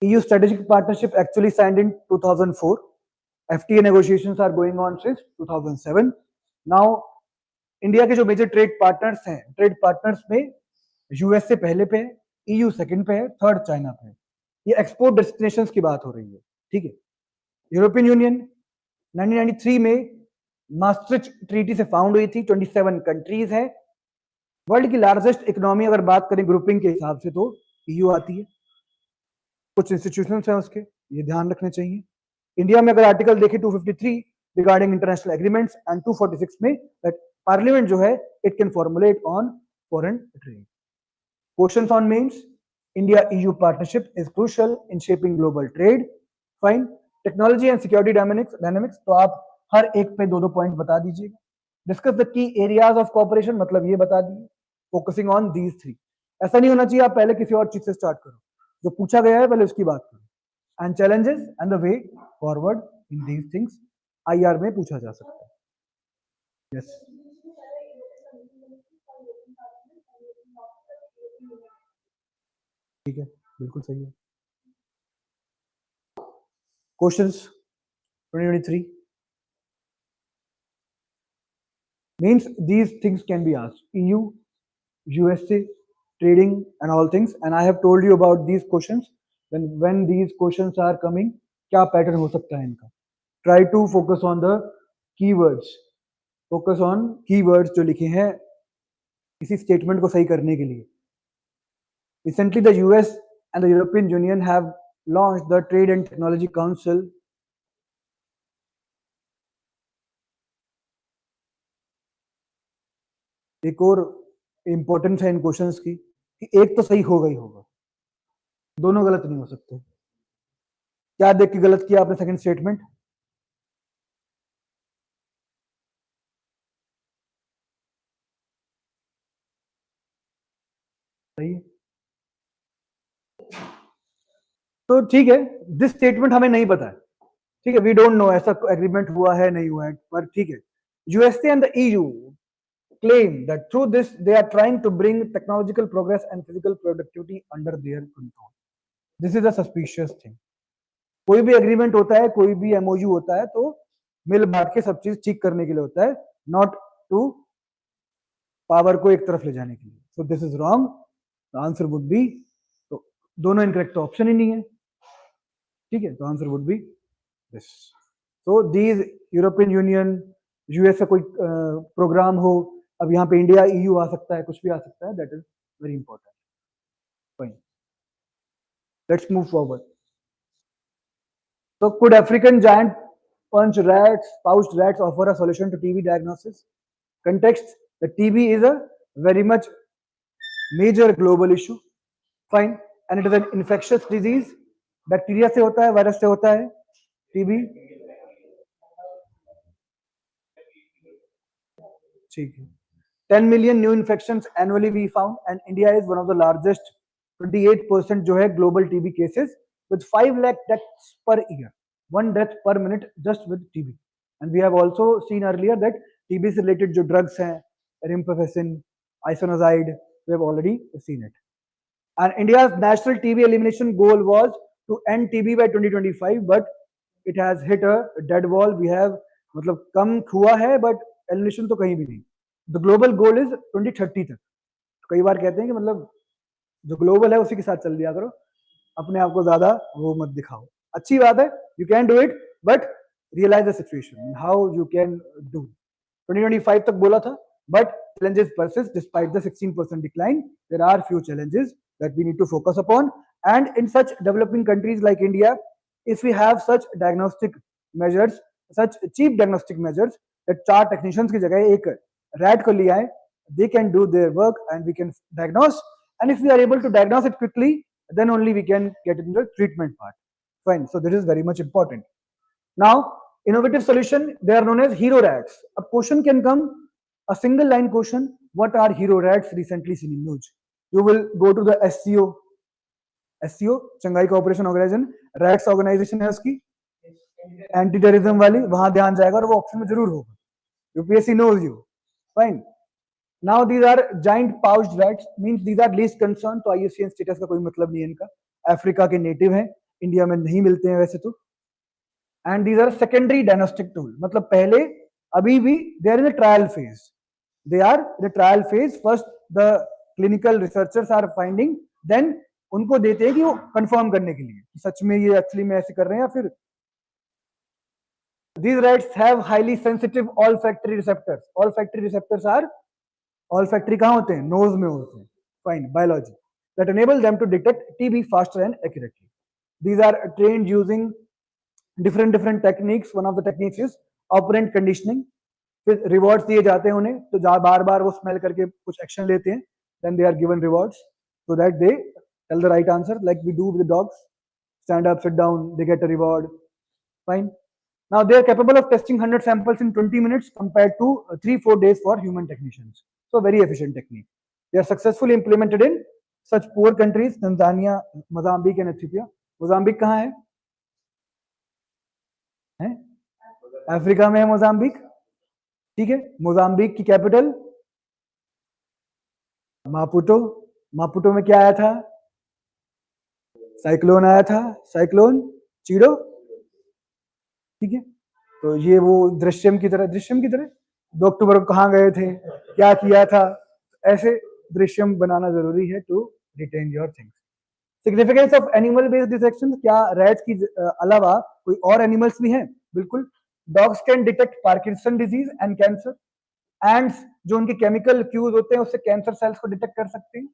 EU strategic partnership actually signed in 2004. FTA negotiations are going on since 2007. Now, India के जो major trade partners हैं, trade partners में US से पहले पे है, EU second पे है, थर्ड चाइना पे है. ये एक्सपोर्ट डेस्टिनेशंस की बात हो रही है. ठीक है. यूरोपियन यूनियन 1993 में मास्ट्रिच ट्रीटी से फाउंड हुई थी. 27 कंट्रीज है. वर्ल्ड की लार्जेस्ट इकोनॉमी अगर बात करें ग्रुपिंग के हिसाब से तो ईयू आती है. कुछ इंस्टीट्यूशंस हैं उसके, ये ध्यान रखने चाहिए. इंडिया में अगर आर्टिकल देखें 253 रिगार्डिंग इंटरनेशनल एग्रीमेंट्स एंड 246 में दैट पार्लियामेंट जो है it can formulate on foreign trade. Questions on mains, India EU partnership is crucial in shaping global trade. Fine. Technology and security dynamics, तो आप हर एक पे दो पॉइंट बता दीजिएगा. Discuss the key areas of cooperation, मतलब ये बता दीजिए, फोकसिंग ऑन दीज थ्री. ऐसा नहीं होना चाहिए आप पहले किसी और चीज से स्टार्ट करो, जो पूछा गया है पहले उसकी बात करो. And challenges and the way forward in these things IR में पूछा जा सकता है. यस. ठीक है, बिल्कुल सही है. Questions 2023 means these things can be asked. EU, USA, trading and all things, and I have told you about these questions. Then when these questions are coming, क्या पैटर्न हो सकता है इनका. Try to focus on the keywords. Focus on keywords जो लिखे हैं इसी statement को सही करने के लिए. Recently, the US and the European Union have launched the Trade and Technology Council. एक और इंपॉर्टेंस है इन क्वेश्चंस की कि एक तो सही होगा ही होगा, दोनों गलत नहीं हो सकते. क्या देख के गलत किया आपने सेकंड स्टेटमेंट? सही है. तो ठीक है, दिस स्टेटमेंट हमें नहीं पता है. ठीक है, वी डोंट नो ऐसा एग्रीमेंट हुआ है नहीं हुआ है, पर ठीक है. USA and the EU claim that through this they are trying to bring technological progress and physical productivity under their control. This is a suspicious thing. कोई भी एग्रीमेंट होता है, कोई भी एमओयू होता है तो मिल बांट के सब चीज ठीक करने के लिए होता है, नॉट टू पावर को एक तरफ ले जाने के लिए. So this is wrong. The answer would B, तो दोनों इनकरेक्ट, ऑप्शन ही नहीं है. ठीक है, तो answer would B this. So these European union, US का कोई प्रोग्राम हो, अब यहाँ पे इंडिया ईयू आ सकता है, कुछ भी आ सकता है, that is very important. Fine, let's move forward. So could African giant punch rats, pouched rats offer a solution to TB diagnosis? Context, the TB is a very much major global issue. Fine. And it is an infectious disease. Bacteria से होता है, virus से होता है TB. ठीक है. 10 million new infections annually we found, and India is one of the largest, 28% जो है global TB cases with 5 lakh deaths per year, 1 death per minute just with TB. And we have also seen earlier that TB से related जो drugs हैं, rimpafezin, isoniazid, we have already seen it. And India's national TB elimination goal was to end TB by 2025, but it has hit a dead wall. We have मतलब कम हुआ है, but elimination तो कहीं भी नहीं. The global goal is 2030 तक. कई बार कहते हैं कि मतलब जो ग्लोबल है उसी के साथ चल दिया करो, अपने आप को ज्यादा वो मत दिखाओ. अच्छी बात है, you can do it, but realize the situation, how you can do. 2025 तक बोला था, but challenges persist despite the 16% decline. There are few challenges that we need to focus upon, and in such developing countries like India, if we have such diagnostic measures, such cheap diagnostic measures, that 4 technicians की जगह एक rat को लिया है, they can do their work and we can diagnose. And if we are able to diagnose it quickly, then only we can get into the treatment part. Fine. So this is very much important. Now, innovative solution, they are known as hero rats. A question can come, a single line question, what are hero rats recently seen in news? You will go to the SCO, Shanghai Cooperation Organization, rats organization है उसकी, anti terrorism वाली, वहां ध्यान जाएगा और वो option में जरूर होगा. UPSC knows you. Fine. Now these are giant pouched rats, means these are least concern, तो IUCN स्टेटस का कोई मतलब नहीं है इनका. अफ्रीका के नेटिव हैं, इंडिया में नहीं मिलते हैं वैसे तो. And these are secondary diagnostic tool, मतलब पहले अभी भी they are in the trial phase. They are the trial phase. First the clinical researchers are finding, then उनको देते हैं कि वो कंफर्म करने के लिए सच में ये एक्चुअली में ऐसे कर रहे हैं या फिर. These rats have highly sensitive olfactory receptors. Olfactory receptors are, olfactory कहाँ होते हैं? नोज में होते हैं. Fine, biology that enable them to detect TB faster and accurately. These are trained using different techniques. One of the techniques is operant conditioning. फिर rewards दिए जाते हैं उन्हें, तो बार बार वो स्मेल करके कुछ एक्शन लेते हैं, then they are given rewards so that they tell the right answer, like we do with the dogs. Stand up, sit down, they get a reward. Fine. Now they are capable of testing 100 samples in 20 minutes compared to 3-4 days for human technicians. So very efficient technique. They are successfully implemented in such poor countries, Tanzania, Mozambique and Ethiopia. Mozambique कहाँ है? हैं? Africa में है Mozambique. ठीक है, Mozambique की capital मापुटो. मापुटो में क्या आया था? साइक्लोन आया था. साइक्लोन चीड़ो. ठीक है, तो ये वो दृश्यम की तरह 2 अक्टूबर को कहाँ गए थे, क्या किया था, ऐसे दृश्यम बनाना जरूरी है to retain your things. Significance of animal based detection, क्या रैट्स की अलावा कोई और एनिमल्स भी हैं? बिल्कुल. Dogs can detect Parkinson disease and cancer. Ends जो उनके केमिकल क्यूज होते हैं उससे कैंसर सेल्स को डिटेक्ट कर सकते हैं.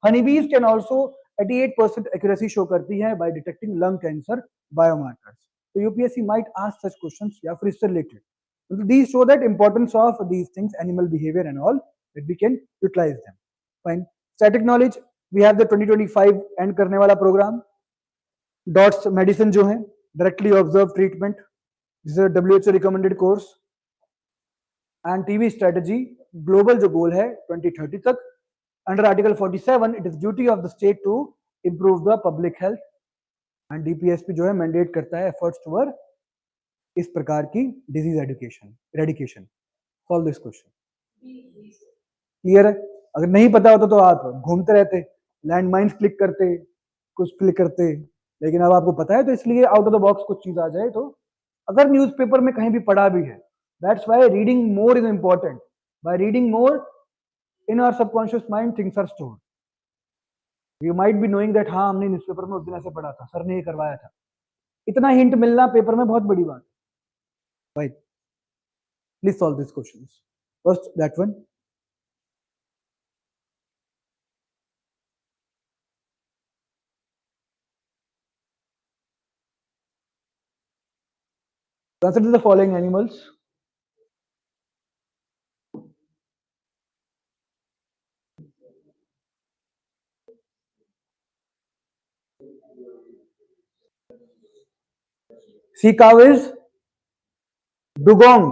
Honeybees can also 88% accuracy show करती है by detecting lung cancer biomarkers. तो UPSC might ask such questions या फिर इससे रिलेटेड. These show that importance of these things, animal behavior and all, that we can utilize them. Fine. Static knowledge, we have the 2025 end करने वाला programme. Dots medicine जो है, directly observe treatment, this is WHO recommended course. And TB strategy, global जो goal है 2030 तक. Under article 47 it is duty of the state to improve the public health. And DPSP जो है mandate करता है efforts toward इस प्रकार की disease education eradication. Solve this question. Clear है? अगर नहीं पता होता तो आप घूमते रहते, लैंडमाइंस क्लिक करते, कुछ क्लिक करते, लेकिन अब आपको पता है तो इसलिए आउट ऑफ द बॉक्स कुछ चीज आ जाए तो. अगर न्यूज़पेपर में कहीं भी पढ़ा भी है, that's why reading more is important. By reading more in our subconscious mind things are stored. You might be knowing that हाँ हमने न्यूज़पेपर में उस दिन ऐसे पढ़ा था, सर ने ये करवाया था, इतना हिंट मिलना पेपर में बहुत बड़ी बात है। Right, please solve this question. First that one, consider the following animals. Sea cow is dugong,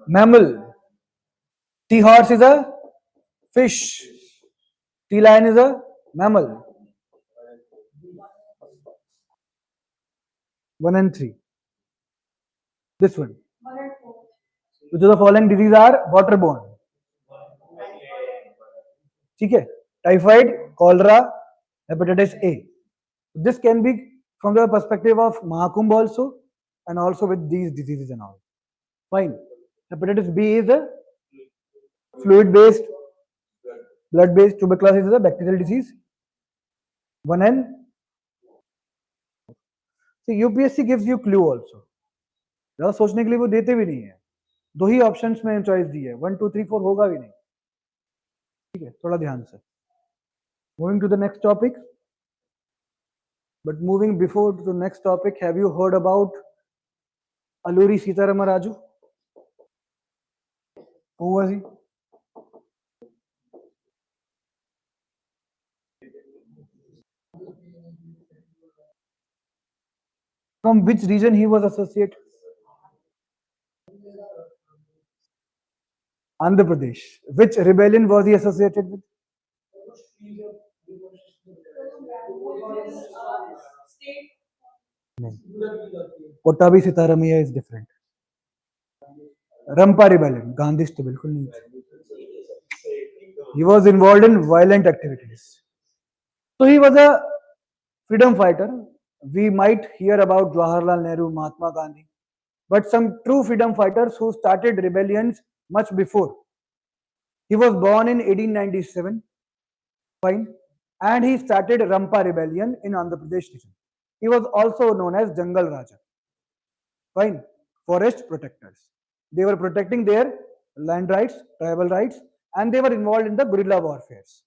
mammal. Sea horse is a fish. Sea lion is a mammal. 1 and 3. This one. Which of the following diseases are waterborne? ठीक है, typhoid, cholera, hepatitis A. This can be from the perspective of Mahakumbh also, and also with these diseases and all. Fine. Hepatitis B is a fluid-based, blood-based. Tuberculosis is a bacterial disease. 1 and see, UPSC gives you clue also. ज़्यादा सोचने के लिए वो देते भी नहीं है, दो ही ऑप्शंस में चॉइस दी है, 1 2 3 4 होगा भी नहीं, ठीक है, थोड़ा ध्यान से. Moving to the next topic, but moving before to the next topic, have you heard about Alluri Sitaram Raju? Who was he? From which region he was associated? Andhra Pradesh. Which rebellion was he associated with? Kottabi Sitaramaiah is different. Rampa rebellion, Gandhist बिल्कुल नहीं. He was involved in violent activities. So he was a freedom fighter. We might hear about Jawaharlal Nehru, Mahatma Gandhi, but some true freedom fighters who started rebellions much before. He was born in 1897, fine, and he started Rampa rebellion in Andhra Pradesh region. He was also known as Jungle Raja, fine, forest protectors. They were protecting their land rights, tribal rights, and they were involved in the guerrilla warfares.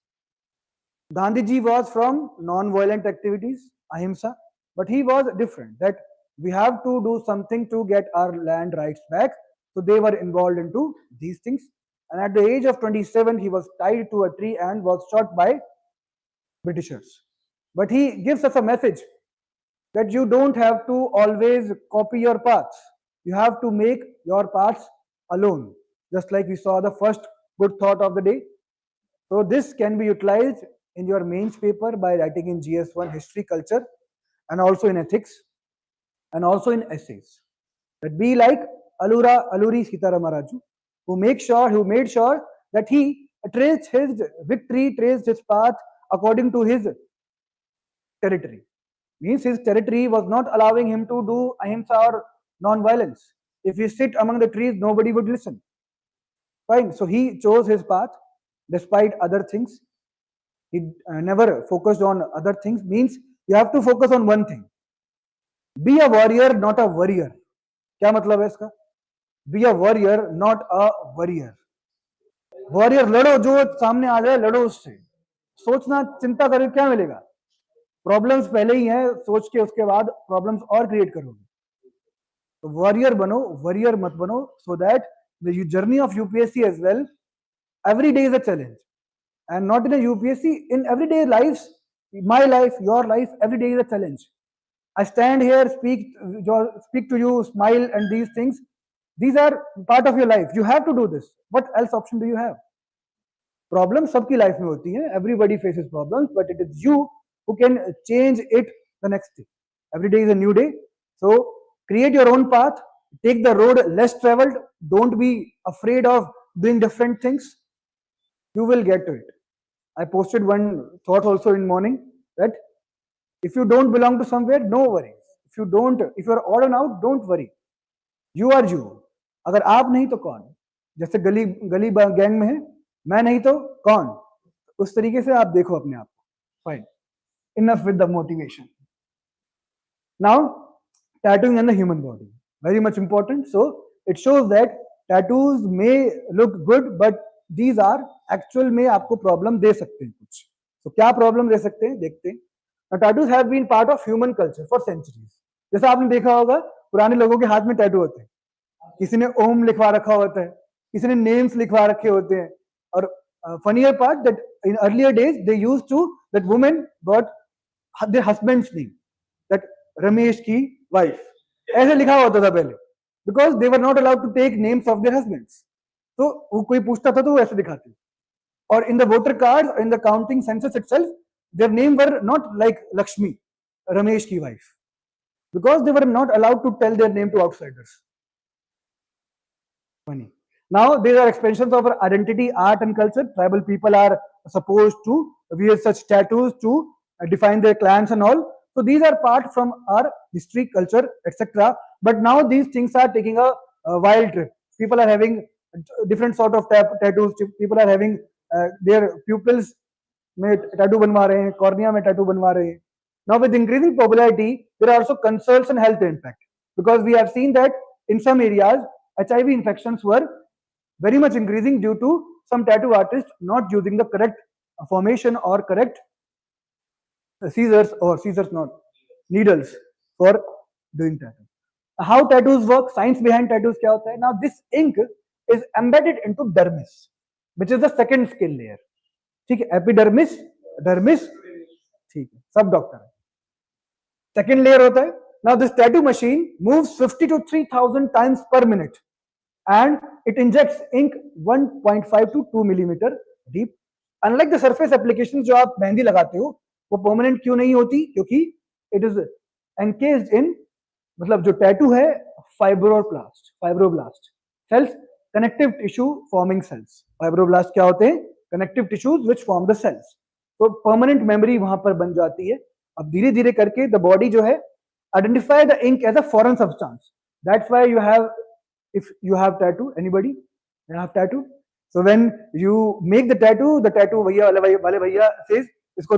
Gandhiji was from non-violent activities, ahimsa, but he was different, that we have to do something to get our land rights back. So they were involved into these things. And at the age of 27, he was tied to a tree and was shot by Britishers. But he gives us a message that you don't have to always copy your paths. You have to make your paths alone. Just like we saw the first good thought of the day. So this can be utilized in your mains paper by writing in GS1 history, culture, and also in ethics, and also in essays. That be like Alluri Sitaram Raju, who made sure that he traced his victory, traced his path according to his territory. Means his territory was not allowing him to do ahimsa or non-violence. If he sit among the trees, nobody would listen. Fine. So he chose his path despite other things. He never focused on other things. Means you have to focus on one thing. Be a warrior, not a warrior. क्या मतलब है इसका? Be a warrior, not a warrior. Warrior लड़ो, जो सामने आ जाए लड़ो उससे. सोचना, चिंता करके क्या मिलेगा? प्रॉब्लम्स पहले ही हैं, सोच के उसके बाद प्रॉब्लम्स और क्रिएट करोगे. तो वॉरियर बनो, वॉरियर मत बनो, so that the journey of UPSC as well, every day is a challenge, and not in a UPSC, in everyday lives, my life, your life, every day is a challenge. I stand here, speak to you, smile, and these things, these are part of your life. You have to do this. What else option do you have? Problems सबकी life में होती हैं, everybody faces problems, but it is you who can change it the next day. Every day is a new day. So create your own path, take the road less traveled, don't be afraid of doing different things. You will get to it. I posted one thought also in morning that if you don't belong to somewhere, no worries. If you are odd and out, don't worry. You are you. अगर आप नहीं तो कौन? जैसे गली gang में है, मैं नहीं तो कौन? उस तरीके से आप देखो अपने आप को. Fine. Enough with the motivation. Now, tattooing on the human body, very much important. So it shows that tattoos may look good, but these are actual में आपको problem दे सकते हैं कुछ. So क्या problem दे सकते हैं देखते हैं. Now, tattoos have been part of human culture for centuries. जैसा आपने देखा होगा पुराने लोगों के हाथ में टैटू होते हैं, किसी ने ओम लिखवा रखा होता है, किसी ने नेम्स लिखवा रखे होते हैं. और funnier part that in earlier days they used to, that women got their husband's name, that Ramesh की वाइफ, ऐसे लिखा होता था पहले, because they were not allowed to take names of their husbands. तो वो कोई पूछता था तो वो ऐसे दिखाते. और in the voter card, in the counting census itself, their name were not like Lakshmi, Ramesh की wife, because they were not allowed to tell their name to outsiders. Funny. Now there are expansions of our identity, art and culture. Tribal people are supposed to wear such tattoos to define their clans and all. So these are part from our history, culture, etc. But now these things are taking a wild trip. People are having different sort of tattoos. People are having their pupils में tattoo बनवा रहे हैं, cornea में tattoo बनवा रहे हैं. Now with increasing popularity, there are also concerns and health impact, because we have seen that in some areas HIV infections were very much increasing due to some tattoo artists not using the correct formation or correct scissors not needles for doing tattoo. How tattoos work, science behind tattoos क्या होता है. Now this ink is embedded into dermis, which is the second skin layer. ठीक है, epidermis, dermis, ठीक है, सब doctor है. Second layer होता है. Now this tattoo machine moves 50 to 3000 times per minute and it injects ink 1.5 to 2 millimeter deep. Unlike the surface applications जो आप मेहंदी लगाते हो, वो परमानेंट क्यों नहीं होती, क्योंकि इट इज एनकेज्ड इन, मतलब जो टैटू है fibroblast cells, connective tissue forming cells. Fibroblast क्या होते हैं, connective tissues which form the cells. तो परमानेंट मेमोरी वहां पर बन जाती है. अब धीरे धीरे करके द बॉडी जो है identify the ink as a foreign substance. That's why you have, if you have tattoo, anybody you have tattoo, so when you make the tattoo भैया वाले भैया says इसको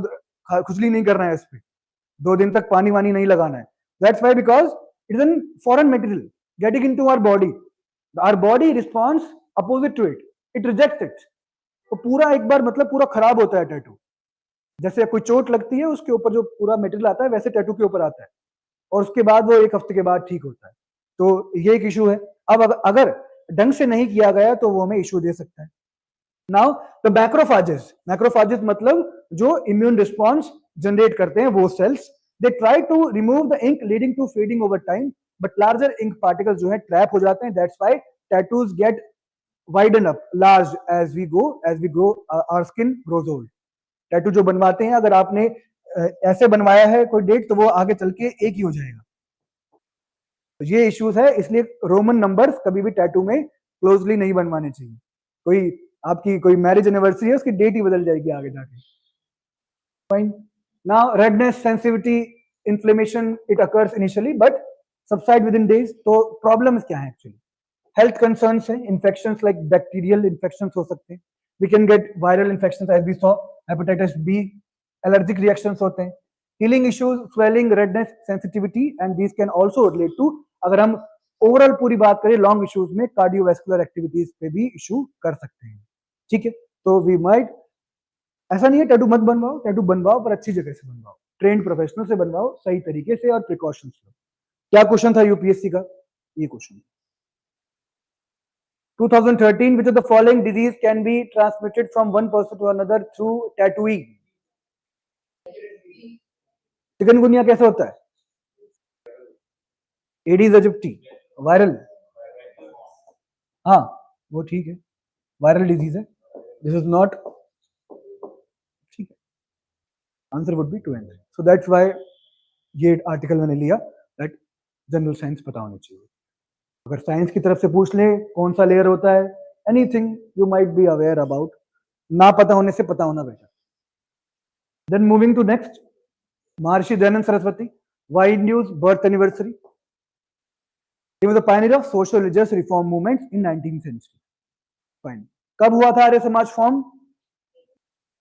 खुजली नहीं करना है, इस पे 2 दिन तक पानी वानी नहीं लगाना है. That's why, because it is a foreign material getting into our body responds opposite to it, it rejects it. तो पूरा एक बार मतलब पूरा खराब होता है टैटू. जैसे कोई चोट लगती है उसके ऊपर जो पूरा मटेरियल आता है, वैसे टैटू के ऊपर आता है, और उसके बाद वो 1 हफ्ते के बाद ठीक होता है. तो ये एक इशू है. अब अगर ढंग से नहीं किया गया तो वो हमें इशू दे सकता है. नाउ द मैक्रोफेजेस मतलब जो इम्यून रिस्पॉन्स जनरेट करते हैं वो cells, they try to remove the ink leading to fading over time, but larger ink particles जो है ट्रैप हो जाते हैं. That's why tattoos get widen up large as we grow our skin grows old. Tattoo जो बनवाते हैं, अगर आपने ऐसे बनवाया है कोई डेट, तो वो आगे चल के एक ही हो जाएगा. तो ये इश्यूज है, इसलिए रोमन नंबर्स कभी भी टैटू में क्लोजली नहीं बनवाने चाहिए. कोई आपकी कोई मैरिज एनिवर्सरी है, उसकी डेट ही बदल जाएगी आगे जाके. Fine. Now redness, sensitivity, inflammation, it occurs initially but subside within days. तो प्रॉब्लम्स क्या है एक्चुअली? हेल्थ कंसर्न्स है, इन्फेक्शंस लाइक बैक्टीरियल इन्फेक्शंस हो सकते हैं. We can get viral infections as we saw, hepatitis B, allergic reactions होते हैं, healing issues, swelling, redness, sensitivity, and these can also relate to, अगर हम ओवरऑल पूरी बात करें लॉन्ग इश्यूज में, कार्डियोवैस्कुलर एक्टिविटीज पे भी इशू कर सकते हैं. ठीक है, तो वी माइट, ऐसा नहीं है टैटू मत बनवाओ, टैटू बनवाओ पर अच्छी जगह से बनवाओ, ट्रेंड प्रोफेशनल से बनवाओ, सही तरीके से और प्रिकॉशंस लो. क्या क्वेश्चन था यूपीएससी का? ये question 2013, which of the following disease can be transmitted from one person to another through tattooing? Chikungunya कैसे होता है? Aedes aegypti, viral. हाँ वो ठीक है, वायरल डिजीज है. दिस इज नॉट, ठीक है. Answer would be 2 and 3. So that's why ये आर्टिकल मैंने लिया, दैट जनरल साइंस पता होनी चाहिए. अगर साइंस की तरफ से पूछ ले कौन सा लेयर होता है, anything you might be aware about, ना पता होने से पता होना better. Then moving to next, Maharshi Dayanand Saraswati, why induce birth anniversary. He was a pioneer of social religious reform movements in 19th century. Fine. कब हुआ था Arya Samaj form?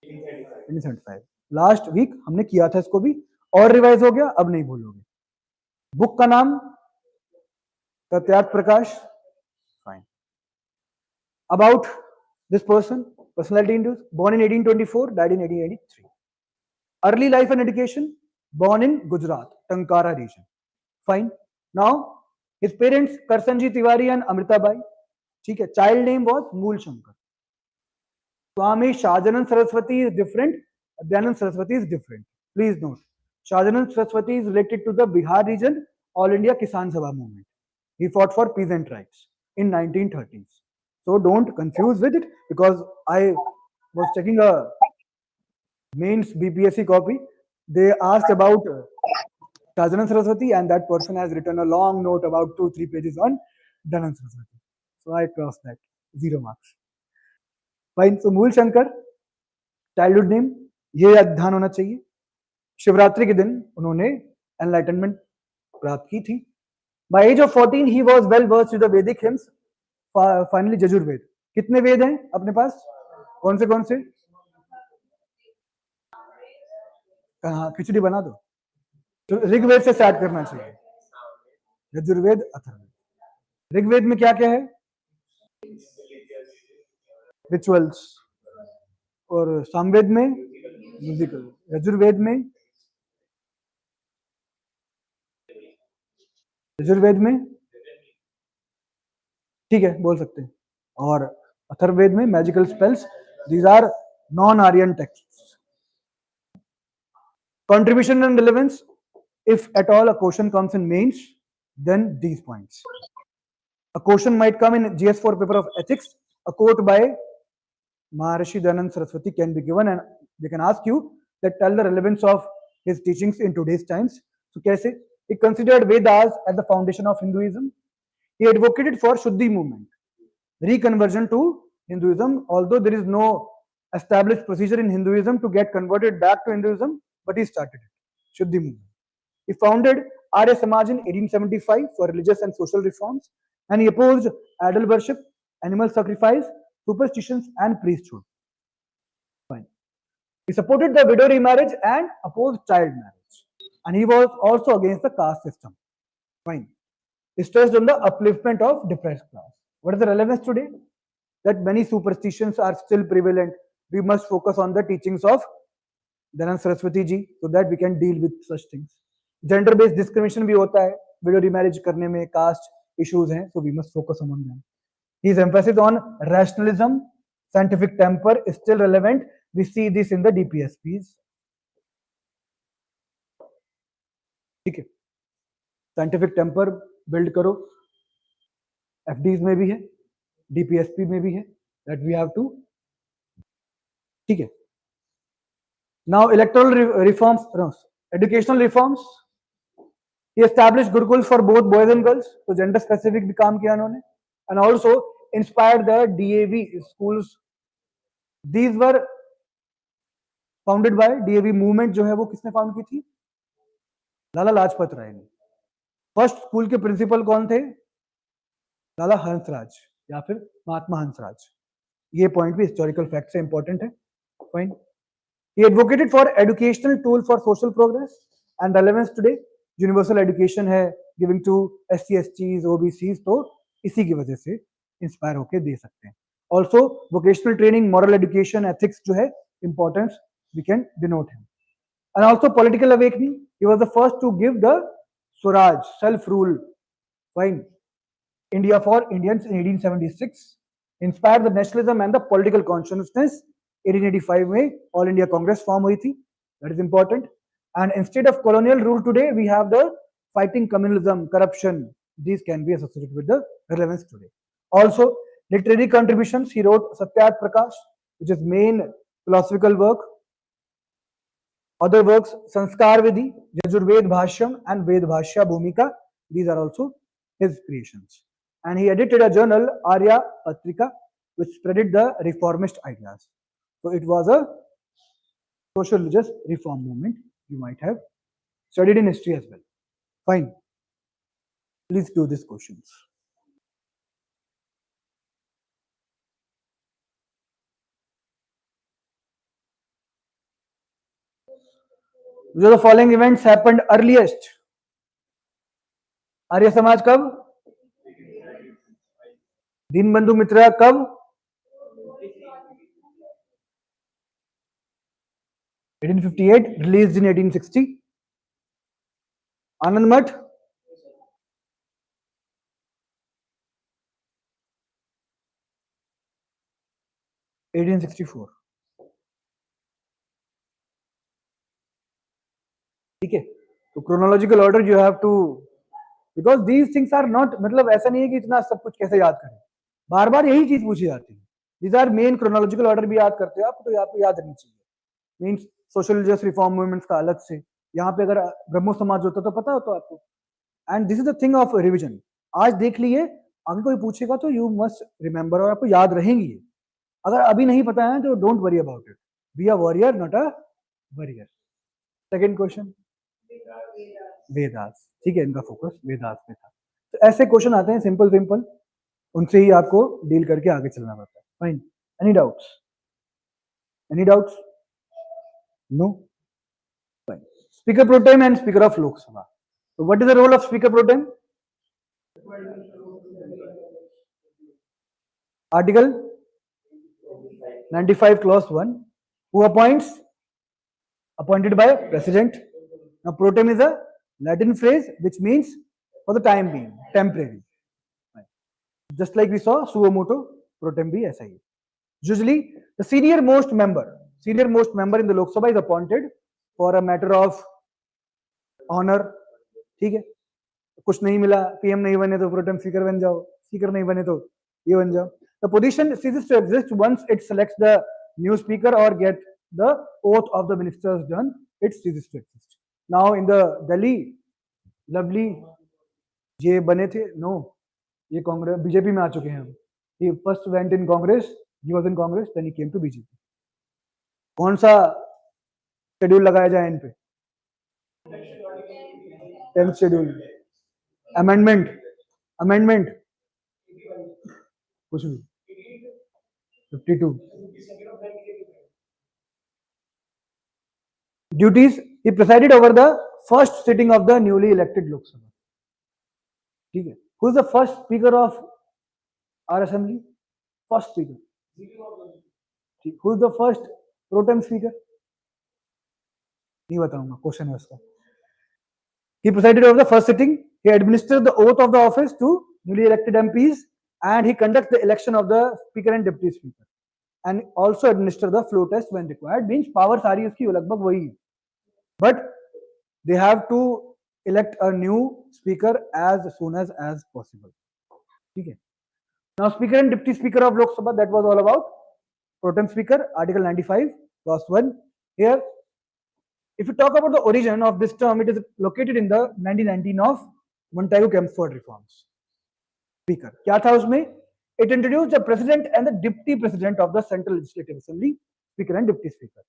1975. Last week हमने किया था इसको भी, और रिवाइज हो गया, अब नहीं भूलोगे. बुक का नाम Satyarth Prakash. Fine. About this person, personality induced, born in 1824, died in 1883. Early life and education, born in Gujarat, Tankara region. Fine. Now, his parents, Karsanji Tiwari and Amritabai. ठीक है. Child name was Mool Shankar. Swami Shajanand Saraswati is different. Adyanand Saraswati is different. Please note. Shajanand Saraswati is related to the Bihar region, All India Kisan Sabha movement. He fought for peasant rights in 1930s. So don't confuse with it, because I was checking a mains BPSC copy. They asked about Shajanand Saraswati, and that person has written a long note about 2-3 pages on Dhanand Saraswati. So I crossed that. 0 marks. Fine. So Mool Shankar, childhood name, ये याद ध्यान होना चाहिए. शिवरात्रि के दिन उन्होंने enlightenment प्राप्त की थी. By age of 14 he was well versed with the Vedic hymns. Finally Yajurveda. कितने वेद हैं अपने पास? कौन से? कहाँ? खिचड़ी बना दो. तो ऋग्वेद से स्टार्ट करना चाहिए. यजुर्वेद, अथर्ववेद. ऋग्वेद में क्या क्या है? रिचुअल्स. और सामवेद में म्यूजिकल. यजुर्वेद में ठीक है, बोल सकते हैं. और अथर्ववेद में magical spells. These are non Aryan texts. Contribution and relevance. If at all a question comes in mains, then these points. A question might come in GS4 paper of ethics. A quote by Maharishi Dayanand Saraswati can be given, and they can ask you that tell the relevance of his teachings in today's times. So kaise? He considered Vedas as the foundation of Hinduism. He advocated for Shuddhi movement, reconversion to Hinduism, although there is no established procedure in Hinduism to get converted back to Hinduism, but he started it. Shuddhi movement. He founded Arya Samaj in 1875 for religious and social reforms, and he opposed idol worship, animal sacrifice, superstitions, and priesthood. Fine. He supported the widow remarriage and opposed child marriage, and he was also against the caste system. Fine. He stressed on the upliftment of depressed class. What is the relevance today? That many superstitions are still prevalent. We must focus on the teachings of Dhanand Saraswati ji so that we can deal with such things. Gender based discrimination भी होता है. Widow remarriage करने में caste issues हैं, so we must focus on them. His emphasis on rationalism, scientific temper is still relevant. We see this in the DPSPs. ठीक है. Scientific temper build करो. FDs में भी है, DPSP में भी है. That we have to. ठीक है. Now electoral reforms, no, educational reforms. He established gurukuls for both boys and girls, so gender specific भी काम किया उन्होंने, and also inspired the DAV schools. These were founded by DAV movement. जो है वो किसने फाउंड की थी? लाला लाजपत राय ने. फर्स्ट स्कूल के प्रिंसिपल कौन थे? लाला हंसराज या फिर महात्मा हंसराज. ये पॉइंट भी हिस्टोरिकल फैक्ट से इंपॉर्टेंट है. Fine. He advocated for educational tool for social progress and relevance today. Universal education है giving to SC STs OBCs, तो इसी की वजह से इंस्पायर होके दे सकते हैं. Also vocational training, moral education, ethics जो है importance we can denote him. And also political awakening. He was the first to give the swaraj self rule fine India for Indians in 1876. Inspire the nationalism and the political consciousness. 1885 में all India Congress form हुई थी. That is important. And instead of colonial rule today, we have the fighting communalism, corruption. These can be associated with the relevance today. Also, literary contributions. He wrote Satyarth Prakash, which is main philosophical work. Other works, Sanskar Vidhi, Yajurved Bhashyam, and Ved Bhashya Bhumika. These are also his creations. And he edited a journal, Arya Patrika, which spreaded the reformist ideas. So it was a social religious reform movement. You might have studied in history as well. Fine. Please do these questions. Which of the following events happened earliest? Arya Samaj कब? दीनबंधु मित्र कब? 1858, released in 1860. आनंद मठ 1864. ठीक है, तो chronological order you have to, because these things are not, मतलब ऐसा नहीं है कि इतना सब कुछ कैसे याद करें, बार बार यही चीज पूछी जाती है. These are main chronological order भी याद करते हो आप, तो आपको याद रहनी चाहिए. Means social just reform movements का अलग से, यहाँ पे अगर ब्रह्मो समाज होता तो पता होता आपको. And this is the thing of revision. आज देख लिए, आगे कोई पूछेगा तो यू मस्ट रिमेंबर, और आपको याद रहेंगी. अगर अभी नहीं पता है तो don't worry about it. Be a warrior not a worrier. Second question, Vedas. ठीक है, इनका फोकस वेदास पे था. तो ऐसे क्वेश्चन आते हैं सिंपल सिंपल, उनसे ही आपको डील करके आगे चलना पड़ता है. Fine. Any doubts? Any doubts? No. Fine. Speaker pro tem and speaker of Lok Sabha. So what is the role of speaker pro tem? Article 95 clause 1. Who appoints? Appointed by president. Now pro tem is a Latin phrase which means for the time being, temporary. Just like we saw suo motu, pro tem bhi aisa hi. Usually the senior most member in the Lok Sabha is appointed for a matter of honor. ठीक है, कुछ नहीं मिला, PM नहीं बने तो pro tem speaker बन जाओ, स्पीकर नहीं बने तो ये बन जाओ. The position ceases to exist once it selects the new speaker or get the oath of the ministers done. It ceases to exist. Now in the Delhi, lovely ये बने थे, no, ये कांग्रेस बीजेपी में आ चुके हैं. He first went in Congress, he was in Congress, then he came to BJP. कौन सा schedule लगाया जाए इन पे? 10th schedule. अमेंडमेंट कुछ भी 52. Duties, he presided over the first sitting of the newly elected Lok Sabha. ठीक है. Who is the first speaker of our assembly? First speaker. Who is the first pro tem speaker? नहीं बताऊंगा, question है उसका. He presided over the first sitting. He administered the oath of the office to newly elected MPs, and he conducts the election of the speaker and deputy speaker, and also administer the floor test when required. Means power सारी उसकी लगभग वही, but they have to elect a new speaker as soon as possible. ठीक है. Now speaker and deputy speaker of Lok Sabha, that was all about pro tem speaker. Article 95 clause 1. Here, if you talk about the origin of this term, it is located in the 1919 of Montagu-Kempford reforms. Speaker, क्या था उसमें? It introduced the president and the deputy president of the Central Legislative Assembly, speaker and deputy speaker.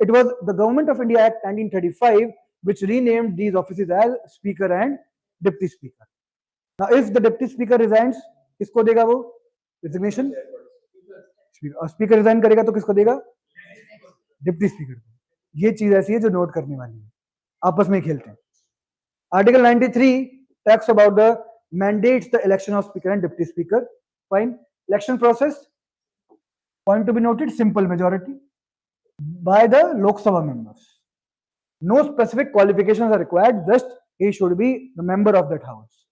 It was the Government of India Act 1935 which renamed these offices as speaker and deputy speaker. Now, if the deputy speaker resigns, किसको देगा वो resignation? और speaker resign करेगा तो किसको देगा? Deputy speaker को. ये चीज ऐसी है जो नोट करने वाली है, आपस में खेलते हैं. Article 93 talks about the mandates the election of speaker and deputy speaker. Fine. Election process, point to be noted, simple majority by the Lok Sabha members. No specific qualifications are required, just he should be the member of that house.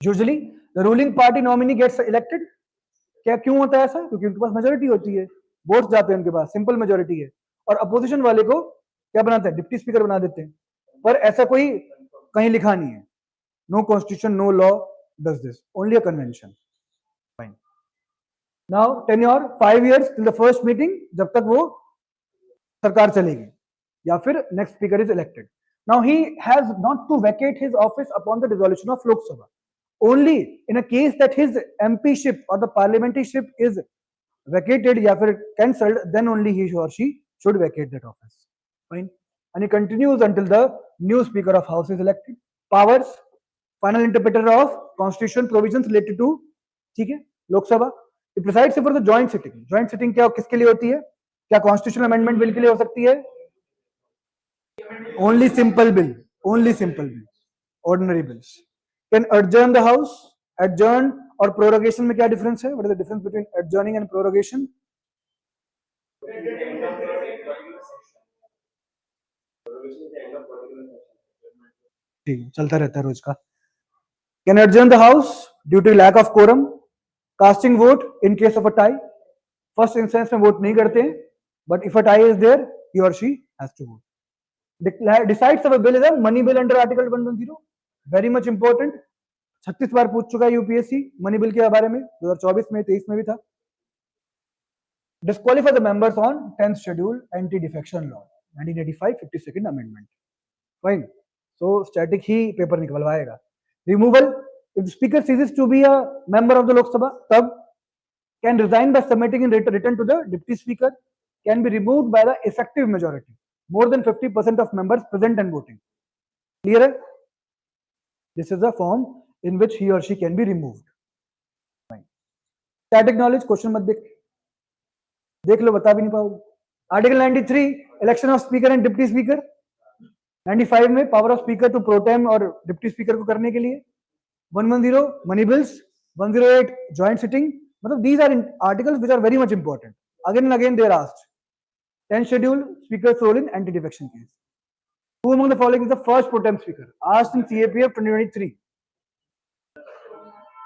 Usually the ruling party nominee gets elected. क्या क्यों होता है ऐसा? क्योंकि उनके पास majority होती है, votes जाते हैं उनके पास, सिंपल मेजोरिटी है. और अपोजिशन वाले को क्या बनाते हैं? डिप्टी स्पीकर बना देते हैं. पर ऐसा कोई कहीं लिखा नहीं है. No constitution, no law does this, only a convention. Fine. Now tenure 5 years till the first meeting, जब तक वो सरकार चलेगी या फिर next speaker is elected. Now he has not to vacate his office upon the dissolution of Lok Sabha. Only in a case that his MPship or the parliamentaryship is vacated या फिर cancelled, then only he or she should vacate that office. Fine. And he continues until the new speaker of house is elected. Powers, final interpreter of constitution provisions related to, ठीक है, लोक सभा. He presides over the joint sitting. Joint sitting क्या किसके लिए होती है? क्या constitutional amendment bill के लिए हो सकती है? Only simple bill, ordinary bills. Can adjourn the house. Adjourn और prorogation में क्या difference है? What is the difference between adjourning and prorogation? ठीक है, चलता रहता है रोज का. Can adjourn the house due to lack of quorum. Casting vote in case of a tie. First instance में vote नहीं करते हैं, but if a tie is there, he or she has to vote. Decides of a bill is a money bill under Article 110. Very much important. 36 बार पूछ चुका है UPSC money bill के बारे में, 2024 में 23 में भी था. Disqualify the members on 10th schedule anti-defection law 1985 52nd amendment. Fine. So static ही पेपर निकलवाएगा. Removal. If the speaker ceases to be a member of the Lok Sabha, तब can resign by submitting in return to the deputy speaker. Can be removed by the effective majority, more than 50% of members present and voting. Clear है? This is a form in which he or she can be removed. Fine. Static knowledge question मत देख लो, बता भी नहीं पाओगे. Article 93 election of speaker and deputy speaker. 95 में power of speaker to pro tem और deputy speaker को करने के लिए. 110 money bills. 108 joint sitting. मतलब these are articles which are very much important. Again and again they are asked. 10th schedule speaker's role in anti-defection case. Who among the following is the first pro tem speaker? Asked in CAPF 2023.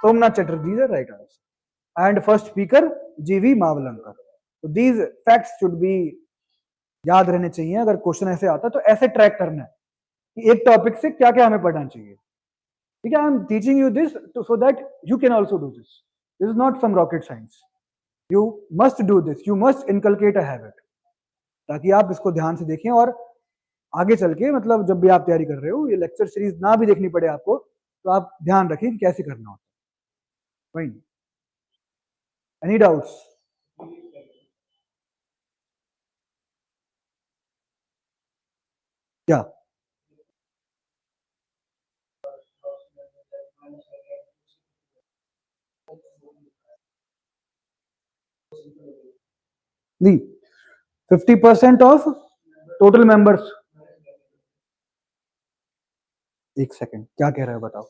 Somnath Chatterjee is the right answer. And first speaker GV Mavalankar. So these facts should be याद रहने चाहिए. अगर question ऐसे आता तो ऐसे track करना है कि एक टॉपिक से क्या क्या हमें पढ़ना चाहिए. ठीक है, I am teaching you this so that you can also do this. This is not some rocket science. You must do this. You must inculcate a habit, ताकि आप इसको ध्यान से देखें और आगे चल के मतलब जब भी आप तैयारी कर रहे हो ये लेक्चर सीरीज ना भी देखनी पड़े आपको, तो आप ध्यान रखें कि कैसे करना होता है. फाइन. Any doubts? क्या? नहीं, 50% ऑफ टोटल मेंबर्स. एक सेकंड, क्या कह रहे हो बताओ.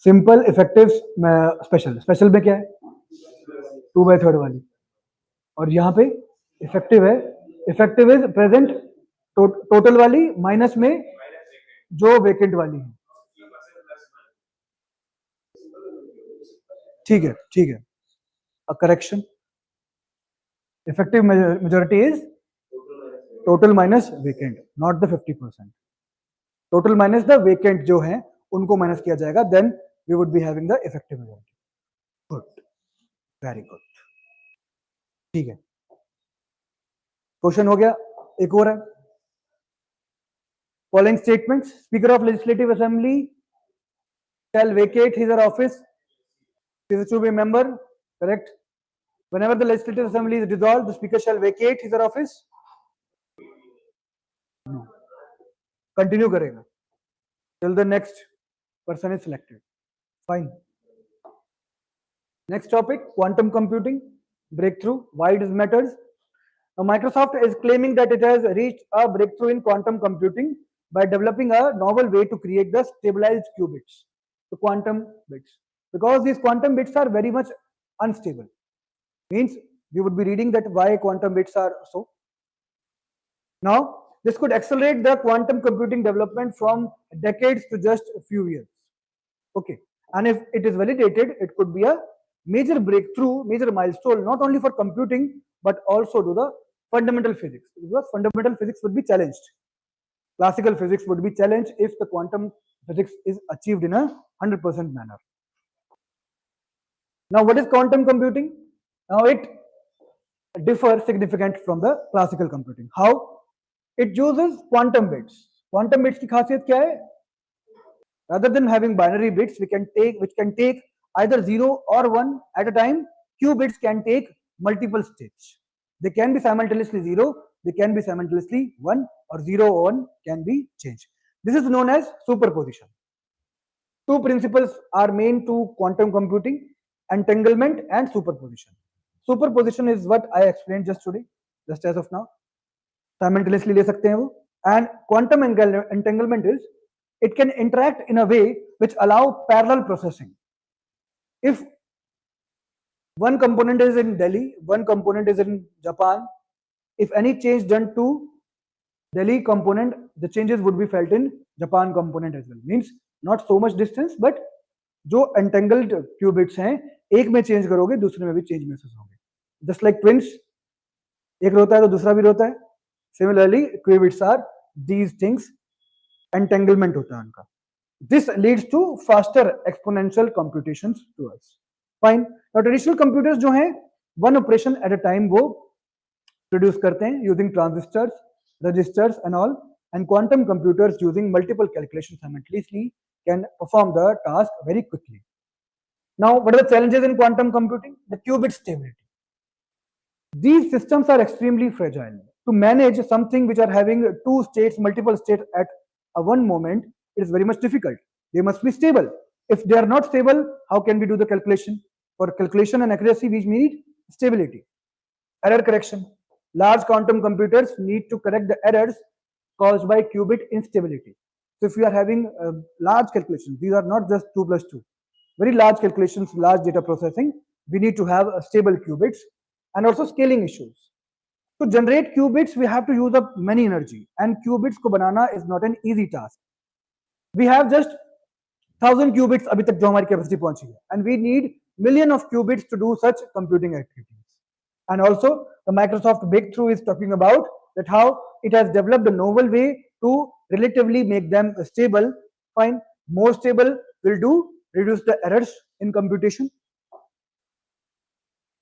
Simple, effective, special. स्पेशल में क्या है? 2/3 वाली. और यहाँ पे इफेक्टिव है. इफेक्टिव इज प्रेजेंट टोटल वाली माइनस में जो वेकेंट वाली है. ठीक है, ठीक है. A correction. Effective majority is total minus vacant, not the 50%. Total minus the vacant जो है उनको माइनस किया जाएगा, then we would be having the effective majority. Good, very good. ठीक है, क्वेश्चन हो गया. एक और है. Following statements. Speaker of legislative assembly shall vacate his or office ceases to be a member. Correct. Whenever the legislative assembly is dissolved, the speaker shall vacate his or office. No. Continue करेगा till the next person is selected. Fine. Next topic, quantum computing breakthrough. Why it matters? Now, Microsoft is claiming that it has reached a breakthrough in quantum computing by developing a novel way to create the stabilized qubits, the quantum bits. Because these quantum bits are very much unstable. Means we would be reading that why quantum bits are so. Now, this could accelerate the quantum computing development from decades to just a few years. Okay. And if it is validated, it could be a major breakthrough, major milestone, not only for computing, but also to the fundamental physics. Because fundamental physics would be challenged. Classical physics would be challenged if the quantum physics is achieved in a 100% manner. Now, what is quantum computing? Now, it differs significantly from the classical computing. How? It uses quantum bits. Quantum bits की खासियत क्या है? Rather than having binary bits, which can take either 0 or 1 at a time, qubits can take multiple states. They can be simultaneously 0, they can be simultaneously 1, or 0 or 1 can be changed. This is known as superposition. Two principles are main to quantum computing: entanglement and superposition. Superposition is what I explained just today, just as of now. Simultaneously ले सकते हैं वो, And quantum entanglement is it can interact in a way which allow parallel processing. If one component is in Delhi, one component is in Japan, if any change done to Delhi component, the changes would be felt in Japan component as well. Means not so much distance, but जो entangled qubits हैं, एक में change करोगे, दूसरे में भी change महसूस होंगे. Just like twins, एक रोता है तो दूसरा भी रोता है. Similarly, qubits are these things, entanglement होता है उनका. This leads to faster exponential computations to us. Fine. Now traditional computers जो हैं, one operation at a time वो produce करते हैं using transistors, registers and all, and quantum computers using multiple calculations simultaneously can perform the task very quickly. Now, what are the challenges in quantum computing? The qubit stability. These systems are extremely fragile. To manage something which are having two states, multiple states at a one moment, it is very much difficult. They must be stable. If they are not stable, how can we do the calculation? For calculation and accuracy, we need stability. Error correction. Large quantum computers need to correct the errors caused by qubit instability. So if we are having large calculations, these are not just 2 plus 2. Very large calculations, large data processing, we need to have stable qubits and also scaling issues. To generate qubits, we have to use up many energy, and qubits ko banana is not an easy task. We have just 1000 qubits abhi tak jo hamari capacity पहुंची है, and we need million of qubits to do such computing activities. And also, the Microsoft breakthrough is talking about that how it has developed a novel way to relatively make them stable. Fine, more stable will do reduce the errors in computation.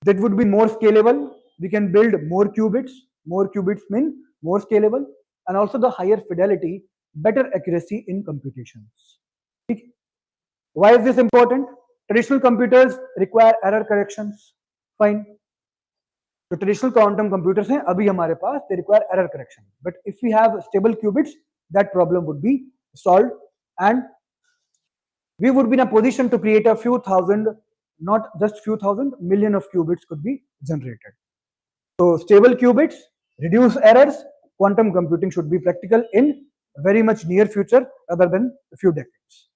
That would be more scalable. We can build more qubits. More qubits mean more scalable, and also the higher fidelity, better accuracy in computations. Why is this important? Traditional computers require error corrections. Fine. So traditional quantum computers हैं अभी हमारे पास, they require error correction. But if we have stable qubits, that problem would be solved, and we would be in a position to create a few thousand, not just few thousand, million of qubits could be generated. So stable qubits, reduce errors, quantum computing should be practical in very much near future rather than a few decades.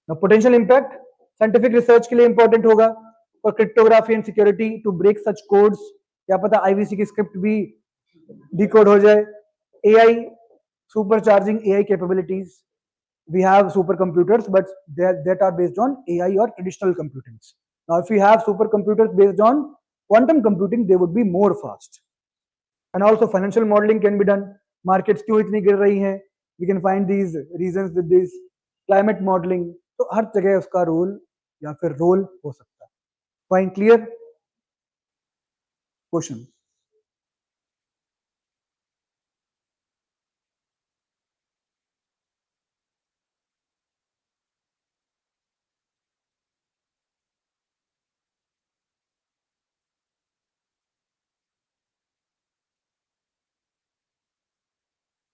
Now potential impact, scientific research के लिए important होगा, for cryptography and security to break such codes. क्या पता IVC की script भी decode हो जाए. AI, supercharging AI capabilities. We have supercomputers, but that are based on AI or traditional computings. Now, if we have supercomputers based on quantum computing, they would be more fast. And also, financial modeling can be done. Markets क्यों इतनी गिर रही हैं? We can find these reasons with this. Climate modeling. तो हर जगह उसका role या फिर रोल हो सकता है. Fine, clear? Question.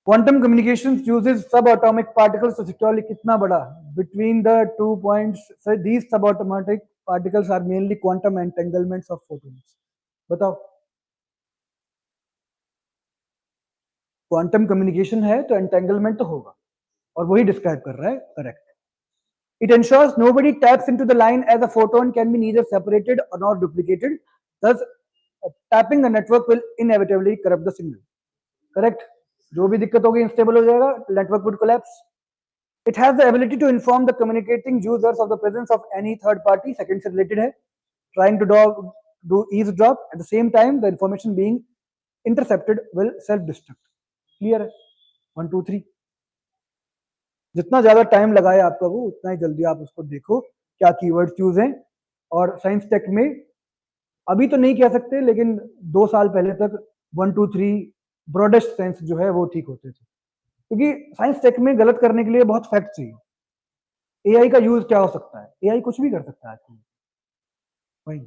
Quantum communications uses subatomic particles to securely कितना बड़ा between the 2 points. So these subatomic particles are mainly quantum entanglements of photons. बताओ. क्वांटम कम्युनिकेशन है तो एंटेंगलमेंट तो होगा, और वही डिस्क्राइब कर रहा है. Correct. It ensures nobody taps into the line as a photon can be neither separated or not duplicated. Thus, tapping the network will inevitably corrupt the signal. Correct. जो भी दिक्कत होगी unstable हो जाएगा, network would collapse. It has the ability to inform the communicating users of the presence of any third party. Second से related है. Trying to do eavesdrop at the same time the information being intercepted will self-destruct. Clear है? 1 2 3. जितना ज्यादा time लगाए आपका वो उतना ही जल्दी आप उसको देखो क्या कीवर्ड्स यूज हैं. और साइंस टेक में अभी तो नहीं कह सकते, लेकिन 2 साल पहले तक 1 2 3 ब्रॉडेस्ट सेंस जो है वो ठीक होते थे, क्योंकि साइंस टेक में गलत करने के लिए बहुत फैक्ट चाहिए. एआई का यूज क्या हो सकता है? एआई कुछ भी कर सकता है आजकल. वही